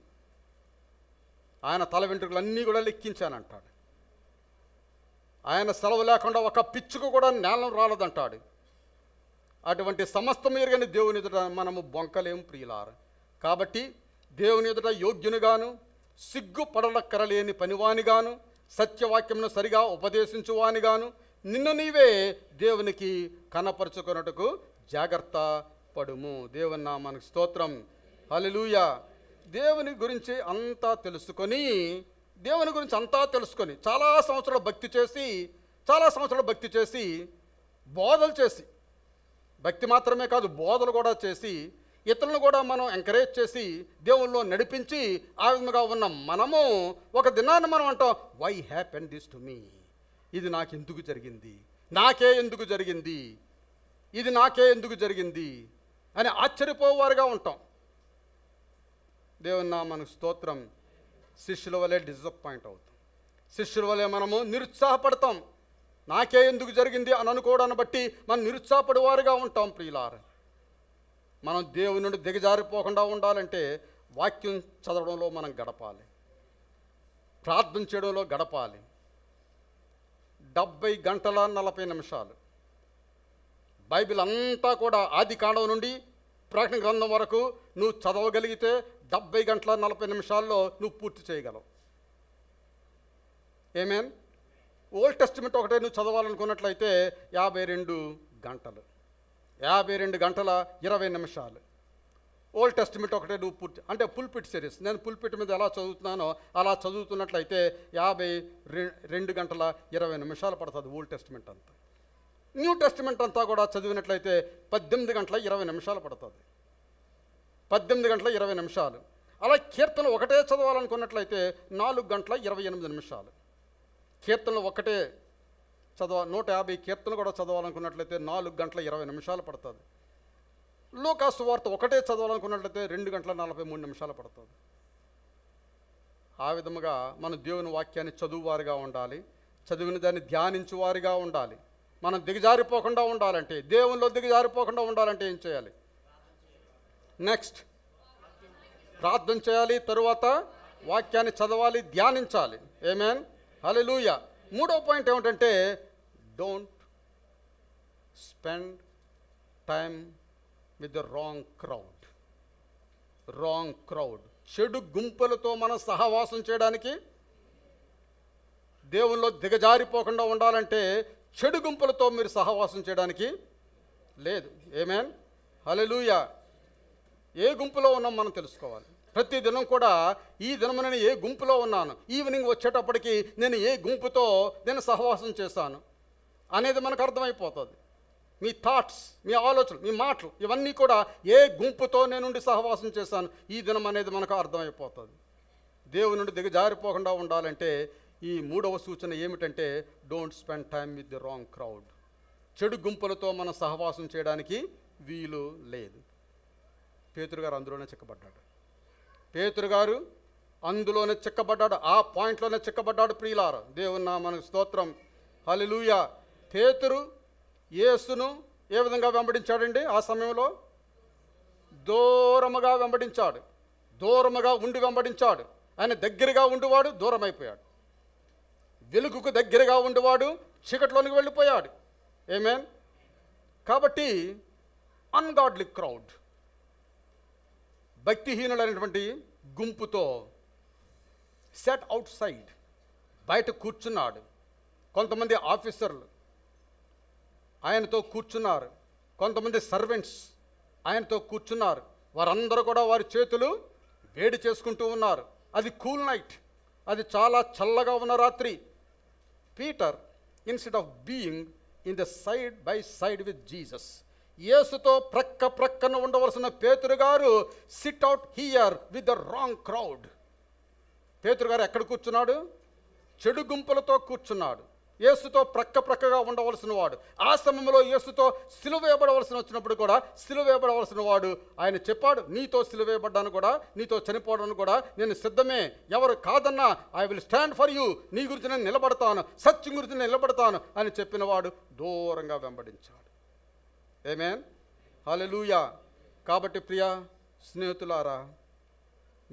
ఆయన తల వెంట్రుకలు అన్నీ కూడా లెక్కించానంటాడు. ఆయన సెలవు లేకుండా ఒక పిచ్చుకు కూడా నేలం రాలదంటాడు. అటువంటి సమస్తం ఎరుగని దేవుని ఎదుట మనము బొంకలేం ప్రియులార. కాబట్టి దేవుని ఎదుట యోగ్యునిగాను, సిగ్గుపడలక్కరలేని పనివానిగాను, సత్యవాక్యమును సరిగా ఉపదేశించువానిగాను నిన్ను నీవే దేవునికి కనపరుచుకున్నట్టుకు జాగ్రత్త పడుము. దేవుని నామానికి స్తోత్రం. హల్లెలూయా. దేవుని గురించి అంతా తెలుసుకొని చాలా సంవత్సరాలు భక్తి చేసి బోధలు చేసి, భక్తి మాత్రమే కాదు బోధలు కూడా చేసి, ఇతరులను కూడా మనం ఎంకరేజ్ చేసి దేవుల్లో నడిపించి ఆ విధంగా ఉన్న మనము ఒక దినాన్ని మనం అంటాం, why happen this to me? ఇది నాకు ఎందుకు జరిగింది? నాకే ఎందుకు జరిగింది? ఇది నాకే ఎందుకు జరిగింది అని ఆశ్చర్యపోవారుగా ఉంటాం. దేవుని నామానికి స్తోత్రం. శిష్యుల వలె డిసప్పాయింట్ అవుతాం. శిష్యుల వలె మనము నిరుత్సాహపడతాం. నాకే ఎందుకు జరిగింది అని అనుకోవడాన్ని బట్టి మనం నిరుత్సాహపడేవారుగా ఉంటాం. ప్రియులారా, మనం దేవుని నుండి దిగజారిపోకుండా ఉండాలంటే వాక్యం చదవడంలో మనం గడపాలి, ప్రార్థన చేయడంలో గడపాలి. 70 గంటల 40 నిమిషాలు బైబిల్ అంతా కూడా ఆది కాండం నుండి ప్రకటన గ్రంథం వరకు నువ్వు చదవగలిగితే 70 గంటల 40 నిమిషాల్లో నువ్వు పూర్తి చేయగలవు. ఆమేన్. ఓల్డ్ టెస్టిమెంట్ ఒకటే నువ్వు చదవాలనుకున్నట్లయితే 52 గంటలు, 52 గంటల 20 నిమిషాలు. ఓల్డ్ టెస్టిమెంట్ ఒకటే నువ్వు పూర్తి అంటే పుల్పిట్ సిరీస్. నేను పుల్పిట్ మీద ఎలా చదువుతున్నానో అలా చదువుతున్నట్లయితే 52 గంటల 20 నిమిషాలు పడుతుంది ఓల్డ్ టెస్టిమెంట్ అంతా. న్యూ టెస్టిమెంట్ అంతా కూడా చదివినట్లయితే 18 గంటల 20 నిమిషాలు పడుతుంది. 18 గంటల 20 నిమిషాలు. అలా కీర్తనలు ఒకటే చదవాలనుకున్నట్లయితే 4 గంటల 28 నిమిషాలు. కీర్తనలు ఒకటే 150 కీర్తనలు కూడా చదవాలనుకున్నట్లయితే 4 గంటల 20 నిమిషాలు పడుతుంది. లూకా సువార్త ఒకటే చదవాలనుకున్నట్లయితే 2 గంటల 43 నిమిషాలు పడుతుంది. ఆ విధముగా మనం దేవుని వాక్యాన్ని చదువువారుగా ఉండాలి, చదివిన దాన్ని ధ్యానించువారుగా ఉండాలి. మనం దిగజారిపోకుండా ఉండాలంటే, దేవునిలో దిగజారిపోకుండా ఉండాలంటే ఏం చేయాలి? నెక్స్ట్ ప్రార్థన చేయాలి, తరువాత వాక్యాన్ని చదవాలి, ధ్యానించాలి. ఆమేన్. హల్లెలూయా. 3వ పాయింట్ ఏమిటంటే, don't spend time with the wrong crowd. చెడు గుంపులతో మనం సహవాసం చేయడానికి, దేవునిలో దిగజారిపోకుండా ఉండాలంటే చెడు గుంపులతో మీరు సహవాసం చేయడానికి లేదు. ఆమేన్. హల్లెలూయా. ఏ గుంపులో ఉన్నాం మనం తెలుసుకోవాలి. ప్రతి దినం కూడా ఈ దినం నేను ఏ గుంపులో ఉన్నాను, ఈవినింగ్ వచ్చేటప్పటికి నేను ఏ గుంపుతో నేను సహవాసం చేశాను అనేది మనకు అర్థమైపోతుంది. మీ థాట్స్, మీ ఆలోచనలు, మీ మాటలు ఇవన్నీ కూడా ఏ గుంపుతో నేనుండి సహవాసం చేశాను ఈ దినం అనేది మనకు అర్థమైపోతుంది. దేవుని నుండి దిగజారిపోకుండా ఉండాలంటే ఈ మూడవ సూచన ఏమిటంటే don't spend time with the wrong crowd. చెడు గుంపులతో మనం సహవాసం చేయడానికి వీలు లేదు. పేతురు గారు అందులోనే చిక్కబడ్డాడు. పేతురు గారు అందులోనే చిక్కబడ్డాడు, ఆ పాయింట్లోనే చిక్కబడ్డాడు. ప్రియులారా, దేవుని నామమునకు స్తోత్రం. హల్లెలూయా. పేతురు యేసును ఏ విధంగా వెంబడించాడండి? ఆ సమయంలో దూరముగా వెంబడించాడు, దూరముగా ఉండి వెంబడించాడు. ఆయన దగ్గరగా ఉండివాడు దూరం అయిపోయాడు, వెలుగుకు దగ్గరగా ఉండివాడు చీకట్లోనికి వెళ్ళిపోయాడు. ఆమేన్. కాబట్టి అన్గాడ్లీ క్రౌడ్, భక్తిహీనులైనటువంటి గుంపుతో సెట్ అవుట్ సైడ్, బయట కూర్చున్నాడు. కొంతమంది ఆఫీసర్లు ఆయనతో కూర్చున్నారు, కొంతమంది సర్వెంట్స్ ఆయనతో కూర్చున్నారు. వారందరూ కూడా వారి చేతులు వేడి చేసుకుంటూ ఉన్నారు. అది కూల్ నైట్, అది చాలా చల్లగా ఉన్న రాత్రి. Peter instead of being in the side by side with Jesus, యేసుతో ప్రక్కన ఉండవలసిన పేతురు గారు SIT out here with the wrong crowd. పేతురు గారు ఎక్కడ కూర్చున్నాడు? చెడు గుంపులతో కూర్చున్నాడు. యేసుతో ప్రక్కగా ఉండవలసిన వాడు. ఆ సమయంలో యేసుతో సిలువ వేయబడవలసిన వచ్చినప్పుడు కూడా సిలువ వేయబడవలసిన వాడు ఆయన చెప్పాడు, నీతో సిలువ వేయబడ్డాను కూడా, నీతో చనిపోవడానికి కూడా నేను సిద్ధమే, ఎవరు కాదన్నా I will stand for you, నీ గురించి నేను నిలబడతాను, సత్యం గురించి నేను నిలబడతాను అని చెప్పిన వాడు దూరంగా వెంబడించాడు. ఆమేన్. హల్లెలూయా. కాబట్టి ప్రియ స్నేహితులారా,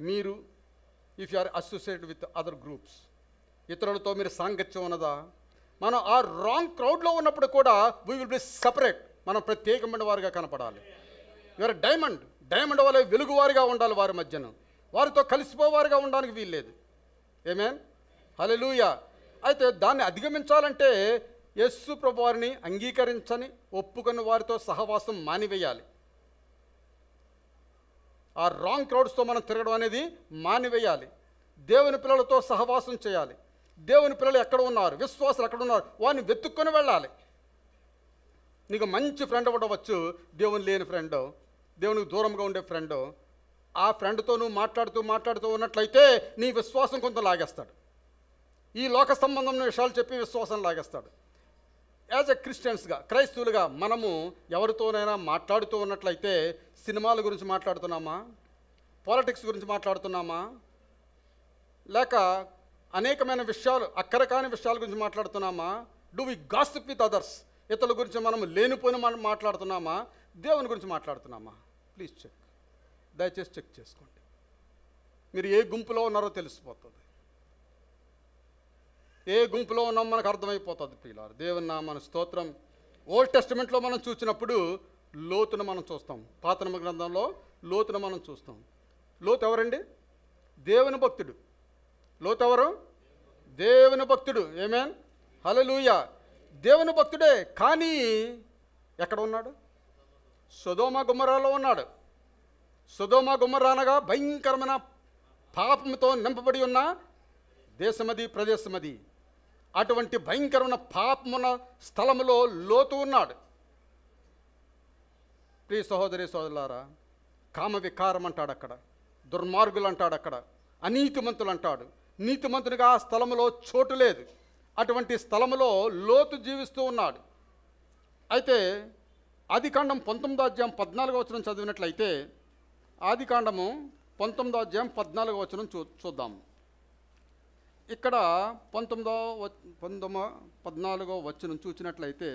మీరు if you are associated with other groups, ఇతరులతో మీరు సాంగత్యం ఉన్నదా? మనం ఆ రాంగ్ క్రౌడ్లో ఉన్నప్పుడు కూడా వీ విల్ బి సపరేట్, మనం ప్రత్యేకమైన వారిగా కనపడాలి. యూఆర్ డైమండ్ వల్ల వెలుగువారిగా ఉండాలి వారి మధ్యన, వారితో కలిసిపోవారిగా ఉండడానికి వీల్లేదు. ఆమేన్. హల్లెలూయా. అయితే దాన్ని అధిగమించాలంటే యేసు ప్రభు వారిని అంగీకరించని ఒప్పుకొని వారితో సహవాసం మానివేయాలి. ఆ రాంగ్ క్రౌడ్స్తో మనం తిరగడం అనేది మానివేయాలి. దేవుని పిల్లలతో సహవాసం చేయాలి. దేవుని పిల్లలు ఎక్కడ ఉన్నారు, విశ్వాసులు ఎక్కడ ఉన్నారు, వారిని వెతుక్కొని వెళ్ళాలి. నీకు మంచి ఫ్రెండ్ ఉండవచ్చు, దేవుని లేని ఫ్రెండ్, దేవునికి దూరంగా ఉండే ఫ్రెండ్. ఆ ఫ్రెండ్తో నువ్వు మాట్లాడుతూ ఉన్నట్లయితే నీ విశ్వాసం కొంత లాగేస్తాడు. ఈ లోక సంబంధం విషయాలు చెప్పి విశ్వాసం లాగేస్తాడు. యాజ్ ఎ క్రిస్టియన్స్గా, క్రైస్తవులుగా మనము ఎవరితోనైనా మాట్లాడుతూ ఉన్నట్లయితే సినిమాల గురించి మాట్లాడుతున్నామా, పాలిటిక్స్ గురించి మాట్లాడుతున్నామా, లేక అనేకమైన విషయాలు, అక్కర కాని విషయాల గురించి మాట్లాడుతున్నామా? Do we gossip with others, ఇతరుల గురించి మనం లేనిపోయిన మనం మాట్లాడుతున్నామా, దేవుని గురించి మాట్లాడుతున్నామా? ప్లీజ్ చెక్, దయచేసి చెక్ చేసుకోండి. మీరు ఏ గుంపులో ఉన్నారో తెలిసిపోతుంది. ఏ గుంపులో ఉన్నామో మనకు అర్థమైపోతుంది. ప్రియులారా, దేవుని నామమున స్తోత్రం. ఓల్డ్ టెస్టిమెంట్లో మనం చూసినప్పుడు లోతును మనం చూస్తాం. పాత నిబంధన గ్రంథంలో లోతును మనం చూస్తాం. లోతు ఎవరండి? దేవుని భక్తుడు. లోతు ఎవరు? దేవుని భక్తుడు. ఆమేన్. హల్లెలూయా. దేవుని భక్తుడే, కానీ ఎక్కడ ఉన్నాడు? సొదొమ గొమొర్రాలో ఉన్నాడు. సొదొమ గొమొర్రా అనగా భయంకరమైన పాపంతో నింపబడి ఉన్న దేశమది, ప్రదేశమది. అటువంటి భయంకరమైన పాపమున్న స్థలములో లోతు ఉన్నాడు. ప్రియ సహోదరి సోదరులారా, కామ వికారం అంటాడు అక్కడ, దుర్మార్గులు అంటాడు అక్కడ, అనీతిమంతులు అంటాడు. నీతిమంతునిగా ఆ స్థలములో చోటు లేదు. అటువంటి స్థలములో లోతు జీవిస్తూ ఉన్నాడు. అయితే ఆదికాండం 19వ అధ్యాయం 14వ వచనం చదివినట్లయితే, ఆదికాండము 19వ అధ్యాయం 14వ వచనం చూద్దాము. ఇక్కడ 14వ వచనం చూసినట్లయితే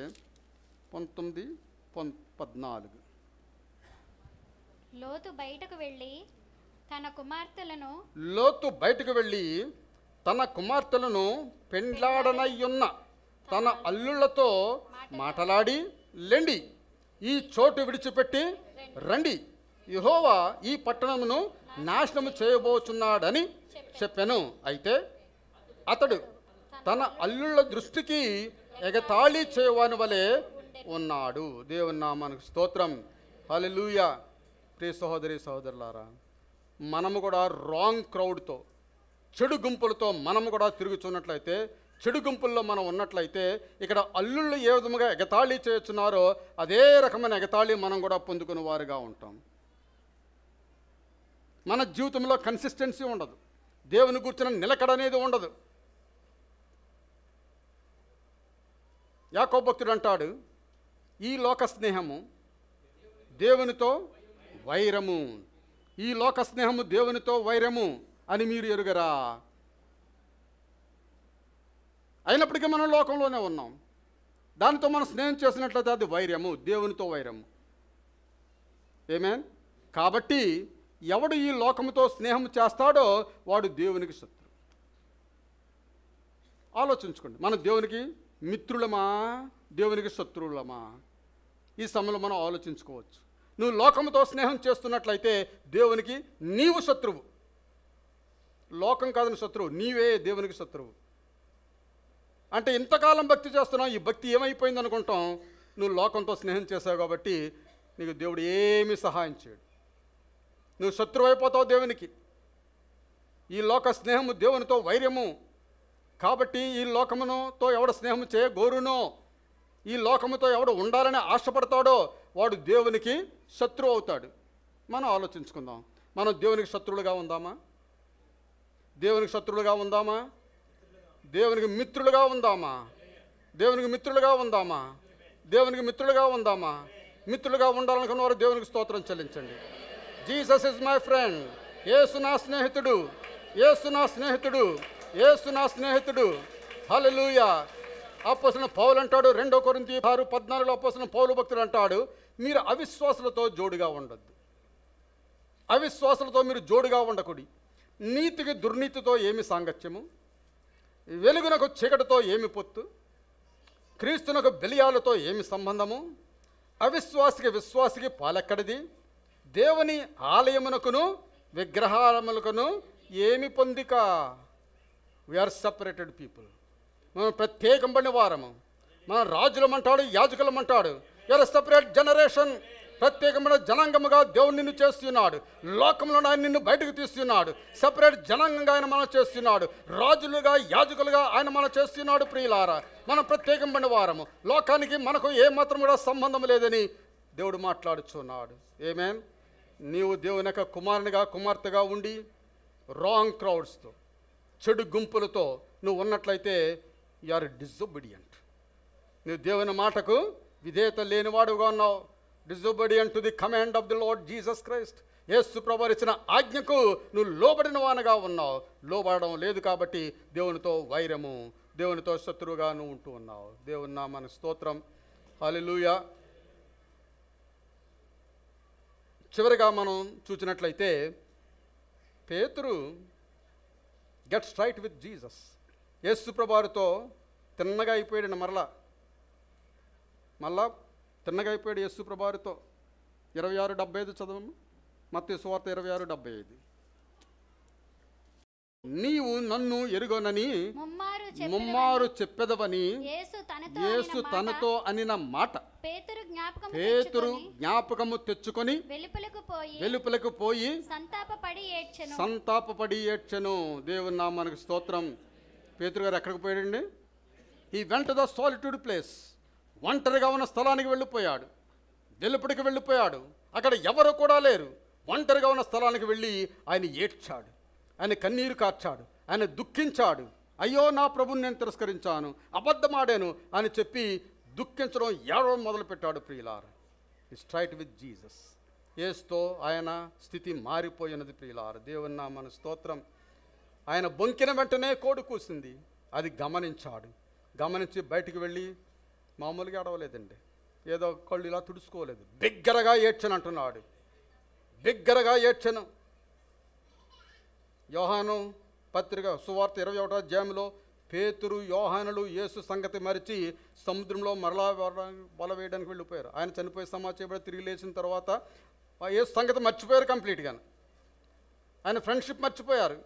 19:14 లోతు బయటకు వెళ్ళి తన కుమార్తెలను పెండ్లాడనయ్యున్న తన అల్లుళ్లతో మాటలాడి, లెండి, ఈ చోటు విడిచిపెట్టి రండి, యెహోవా ఈ పట్టణమును నాశనము చేయబోచున్నాడని చెప్పెను. అయితే అతడు తన అల్లుళ్ళ దృష్టికి ఎగతాళి చేయవాని వలె ఉన్నాడు. దేవుని నామానికి స్తోత్రం. హల్లెలూయా. ప్రియ సహోదరి సహోదరులారా, మనము కూడా రాంగ్ క్రౌడ్తో, చెడు గుంపులతో మనము కూడా తిరుగుతున్నట్లయితే చెడు గుంపుల్లో మనం ఉన్నట్లయితే ఇక్కడ అల్లుళ్ళు ఏ విధముగా ఎగతాళి చేస్తున్నారో అదే రకమైన ఎగతాళి మనం కూడా పొందుకునే వారుగా ఉంటాం. మన జీవితంలో కన్సిస్టెన్సీ ఉండదు, దేవుని గురించిన నిలకడ అనేది ఉండదు. యాకోబు భక్తుడు అంటాడు, ఈ లోక స్నేహము దేవునితో వైరము, ఈ లోక స్నేహము దేవునితో వైరము అని మీరు ఎరుగరా. అయినప్పటికీ మనం లోకంలోనే ఉన్నాం, దానితో మనం స్నేహం చేసినట్లయితే అది వైరము, దేవునితో వైరము. ఆమేన్. కాబట్టి ఎవడు ఈ లోకముతో స్నేహం చేస్తాడో వాడు దేవునికి శత్రువు. ఆలోచించుకోండి, మన దేవునికి మిత్రులమా, దేవునికి శత్రువులమా? ఈ సమయంలో మనం ఆలోచించుకోవచ్చు. నువ్వు లోకముతో స్నేహం చేస్తున్నట్లయితే దేవునికి నీవు శత్రువు. లోకం కాదని శత్రువు, నీవే దేవునికి శత్రువు. అంటే ఇంతకాలం భక్తి చేస్తున్నావు, ఈ భక్తి ఏమైపోయింది అనుకుంటాం. నువ్వు లోకంతో స్నేహం చేసావు కాబట్టి నీకు దేవుడు ఏమీ సహాయం చేయడు, నువ్వు శత్రువు అయిపోతావు దేవునికి. ఈ లోక స్నేహము దేవునితో వైర్యము. కాబట్టి ఈ లోకముతో ఎవడు స్నేహం చేయగోరునో, ఈ లోకముతో ఎవడు ఉండాలని ఆశపడతాడో వాడు దేవునికి శత్రువు అవుతాడు. మనం ఆలోచించుకుందాం, మనం దేవునికి శత్రువులుగా ఉందామా? దేవునికి శత్రువులుగా ఉందామా? దేవునికి మిత్రులుగా ఉందామా? దేవునికి మిత్రులుగా ఉందామా? దేవునికి మిత్రులుగా ఉందామా? మిత్రులుగా ఉండాలనుకున్న వారు దేవునికి స్తోత్రం చెల్లించండి. Jesus is my friend. యేసు నా స్నేహితుడు, యేసు నా స్నేహితుడు, యేసు నా స్నేహితుడు. హల్లెలూయా. అపోస్తలుడైన పౌలు అంటాడు, 2 కొరింథీ 6:14 అపోస్తలుడైన పౌలు భక్తుడు అంటాడు, మీరు అవిశ్వాసులతో జోడుగా ఉండొద్దు. అవిశ్వాసులతో మీరు జోడుగా ఉండకూడి. నీతికి దుర్నీతితో ఏమి సాంగత్యము? వెలుగునకు చీకటితో ఏమి పొత్తు? క్రీస్తునకు బెలియాలతో ఏమి సంబంధము? అవిశ్వాసికి విశ్వాసికి పాలెక్కడిది? దేవుని ఆలయమునకును విగ్రహాలములకును ఏమి పొందిక? We are separated people. మనం ప్రత్యేకంపడిన వారము. మనం రాజులమంటాడు, యాజకులమంటాడు. We are separate generation. ప్రత్యేకమైన జనాంగముగా దేవుడు నిన్ను చేస్తున్నాడు. లోకంలో ఆయన నిన్ను బయటకు తీస్తున్నాడు. సపరేట్ జనాంగంగా ఆయన మనం చేస్తున్నాడు. రాజులుగా, యాజకులుగా ఆయన మనం చేస్తున్నాడు. ప్రియులారా, మనం ప్రత్యేకమైన వారము. లోకానికి మనకు ఏమాత్రం కూడా సంబంధం లేదని దేవుడు మాట్లాడుచున్నాడు. ఆమేన్. నీవు దేవుని యొక్క కుమారునిగా, కుమార్తెగా ఉండి రాంగ్ క్రౌడ్స్తో, చెడు గుంపులతో నువ్వు ఉన్నట్లయితే యు ఆర్ డిజొబీడియంట్. నువ్వు దేవుని మాటకు విధేయత లేనివాడుగా ఉన్నావు. Disobedient to the command of the Lord Jesus Christ. యేసు ప్రభువు ఇచ్చిన ఆజ్ఞకు నువ్వు లోబడిన వానగా ఉన్నావు. లోబడడం లేదు కాబట్టి దేవునితో వైరము, దేవునితో శత్రువుగా నువ్వు ఉంటూ ఉన్నావు. దేవుని నామానికి స్తోత్రం. హల్లెలూయా. చివరిగా మనం చూసినట్లయితే పేతురు గెట్ స్ట్రైట్ విత్ జీసస్. యేసు ప్రభువుతో తిన్నగా అయిపోయాడు. మళ్ళా తిన్నగా అయిపోయాడు యేసు ప్రభువుతో. 26:75 చదవము. మత్తయి సువార్త 26:75. నీవు నన్ను ఎరుగొనని ముమ్మారు చెప్పెదవని యేసు తనతో అనిన మాట పేతురు జ్ఞాపకము తెచ్చుకొని వెలుపలకు పోయి సంతాపపడి ఏడ్చెను. దేవుని నామానికి స్తోత్రం. పేతురు గారు ఎక్కడికి పోయాడండి? ఈ వెంట ద సాలిట్యూడ్ ప్లేస్. ఒంటరిగా ఉన్న స్థలానికి వెళ్ళిపోయాడు, వెలుపడికి వెళ్ళిపోయాడు. అక్కడ ఎవరు కూడా లేరు. ఒంటరిగా ఉన్న స్థలానికి వెళ్ళి ఆయన ఏడ్చాడు, ఆయన కన్నీరు కార్చాడు, ఆయన దుఃఖించాడు. అయ్యో నా ప్రభుని నేను తిరస్కరించాను, అబద్ధమాడాను అని చెప్పి దుఃఖించడం, ఏడవడం మొదలుపెట్టాడు. ప్రియులారా, స్ట్రైట్ విత్ జీసస్. యేసుతో ఆయన స్థితి మారిపోయినది. ప్రియులారా, దేవుని నామమున స్తోత్రం. ఆయన బొంకిన వెంటనే కోడి కూసింది. అది గమనించాడు. గమనించి బయటికి వెళ్ళి మామూలుగా ఏడవలేదండి, ఏదో కళ్ళు ఇలా తుడుచుకోలేదు, బిగ్గరగా ఏడ్చను అంటున్నాడు. బిగ్గరగా ఏడ్చను. యోహాను పత్రిక సువార్త 21వ అధ్యాయంలో పేతురు, యోహానులు యేసు సంగతి మరిచి సముద్రంలో మరలా వల వేయడానికి వెళ్ళిపోయారు. ఆయన చనిపోయి సమాచారం తిరిగి లేచిన తర్వాత యేసు సంగతి మర్చిపోయారు కంప్లీట్గా. ఆయన ఫ్రెండ్షిప్ మర్చిపోయారు.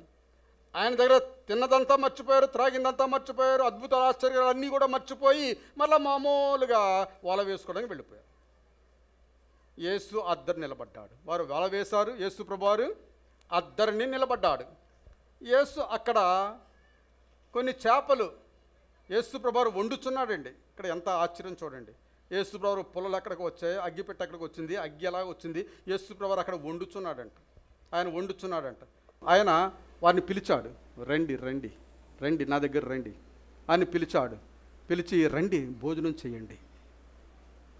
ఆయన దగ్గర తిన్నదంతా మర్చిపోయారు, త్రాగిందంతా మర్చిపోయారు, అద్భుతాలు, ఆశ్చర్యాలు అన్నీ కూడా మర్చిపోయి మళ్ళీ మామూలుగా వల వేసుకోవడానికి వెళ్ళిపోయారు. యేసు అద్దరు నిలబడ్డాడు. వారు వల వేశారు, యేసు ప్రభువారు అద్దరిని నిలబడ్డాడు. యేసు అక్కడ కొన్ని చేపలు యేసుప్రభువారు వండుచున్నాడండి. ఇక్కడ ఎంత ఆశ్చర్యం చూడండి. యేసుప్రభువారు పుల్లలు ఎక్కడికి వచ్చాయి, అగ్గిపెట్టి ఎక్కడికి వచ్చింది, అగ్గి ఎలాగ వచ్చింది, యేసుప్రభువారు అక్కడ వండుచున్నాడంట. ఆయన వండుచున్నాడంట. ఆయన వారిని పిలిచాడు, రండి రండి రండి నా దగ్గర రండి అని పిలిచాడు. పిలిచి రండి భోజనం చేయండి,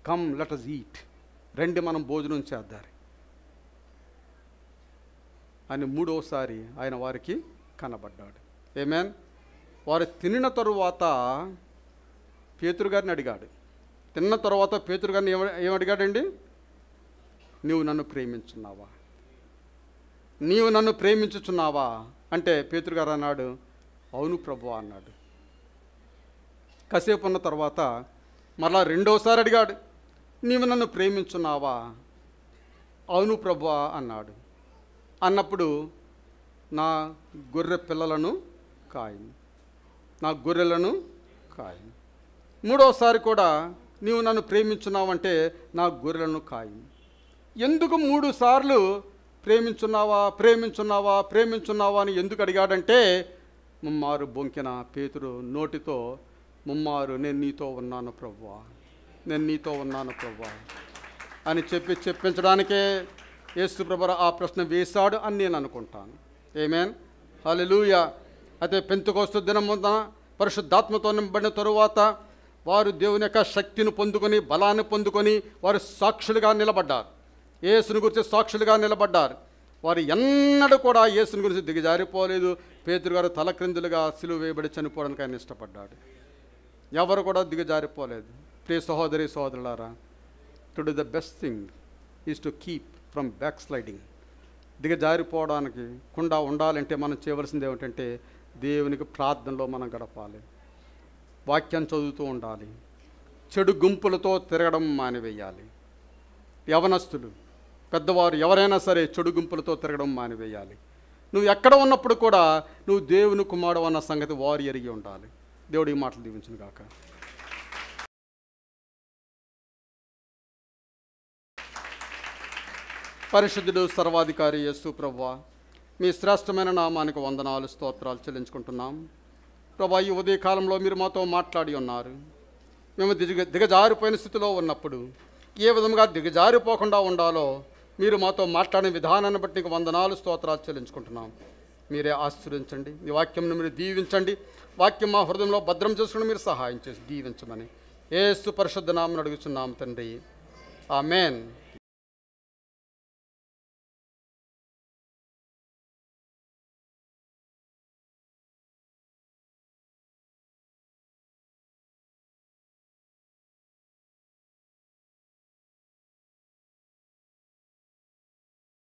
కమ్ లెట్ us ఈట్, రండి మనం భోజనం చేద్దాం అని మూడోసారి ఆయన వారికి కనబడ్డాడు. ఆమేన్. వారు తినిన తరువాత పేతురు గారిని అడిగాడు. తిన్న తర్వాత పేతురు గారిని ఏమడిగాడండి? నీవు నన్ను ప్రేమించున్నావా, నీవు నన్ను ప్రేమించుచున్నావా అంటే పేతురు గారు అన్నాడు, అవును ప్రభువా అన్నాడు. కాసేపు ఉన్న తర్వాత మరలా రెండోసారి అడిగాడు, నీవు నన్ను ప్రేమించున్నావా? అవును ప్రభువా అన్నాడు. అన్నప్పుడు నా గొర్రె పిల్లలను కాయను, నా గొర్రెలను కాయను. మూడోసారి కూడా నీవు నన్ను ప్రేమించున్నావంటే నా గొర్రెలను కాయను. ఎందుకు 3 సార్లు ప్రేమించున్నావా ప్రేమించున్నావా ప్రేమించున్నావా అని ఎందుకు అడిగాడంటే, ముమ్మారు బొంకిన పేతురు నోటితో ముమ్మారు నేను నీతో ఉన్నాను ప్రభువా, నేను నీతో ఉన్నాను ప్రభువా అని చెప్పించడానికే యేసుప్రభువు ఆ ప్రశ్న వేశాడు అని నేను అనుకుంటాను. ఆమేన్. హల్లెలూయా. అయితే పెంతెకోస్తు దినమున పరిశుద్ధాత్మతో నింపబడిన తరువాత వారు దేవుని యొక్క శక్తిని పొందుకొని బలాన్ని పొందుకొని వారు సాక్షులుగా నిలబడ్డారు, యేసుని గురించి సాక్షులుగా నిలబడ్డారు. వారు ఎన్నడూ కూడా యేసుని గురించి దిగజారిపోలేదు. పేతురు గారు తలక్రిందులుగా సిలువ వేయబడి చనిపోవడానికి ఆయన ఇష్టపడ్డాడు. ఎవరు కూడా దిగజారిపోలేదు. ప్రియ సహోదరి సహోదరులారా, to do the best thing is to keep from backsliding. దిగజారిపోవడానికి కుండా ఉండాలంటే మనం చేయవలసింది ఏమిటంటే దేవునికి ప్రార్థనలో మనం గడపాలి, వాక్యం చదువుతూ ఉండాలి, చెడు గుంపులతో తిరగడం మానివేయాలి. యవనస్తులు పెద్దవారు ఎవరైనా సరే చెడు గుంపులతో తిరగడం మానివేయాలి. నువ్వు ఎక్కడ ఉన్నప్పుడు కూడా నువ్వు దేవుని కుమారుడు అన్న సంగతి వారు ఎరిగి ఉండాలి. దేవుడు ఈ మాటలు దీవించును గాక. పరిశుద్ధుడు సర్వాధికారి యేసు ప్రభువా, మీ శ్రేష్టమైన నామానికి వందనాలు స్తోత్రాలు చెల్లించుకుంటున్నాం. ప్రభువా, ఈ ఉదయకాలంలో మీరు మాతో మాట్లాడి ఉన్నారు. మేము దిగజారిపోయిన స్థితిలో ఉన్నప్పుడు ఏ విధంగా దిగజారిపోకుండా ఉండాలో మీరు మాతో మాట్లాడిన విధానాన్ని బట్టి నీకు వందనాలు స్తోత్రాలు చెల్లించుకుంటున్నాం. మీరే ఆశీర్వదించండి, మీ వాక్యంను మీరు దీవించండి. వాక్యం మా హృదయంలో భద్రం చేసుకుని మీరు సహాయం చేసి దీవించమని యేసు పరిశుద్ధ నామమున అడుగుచున్నాం తండ్రి. ఆమేన్.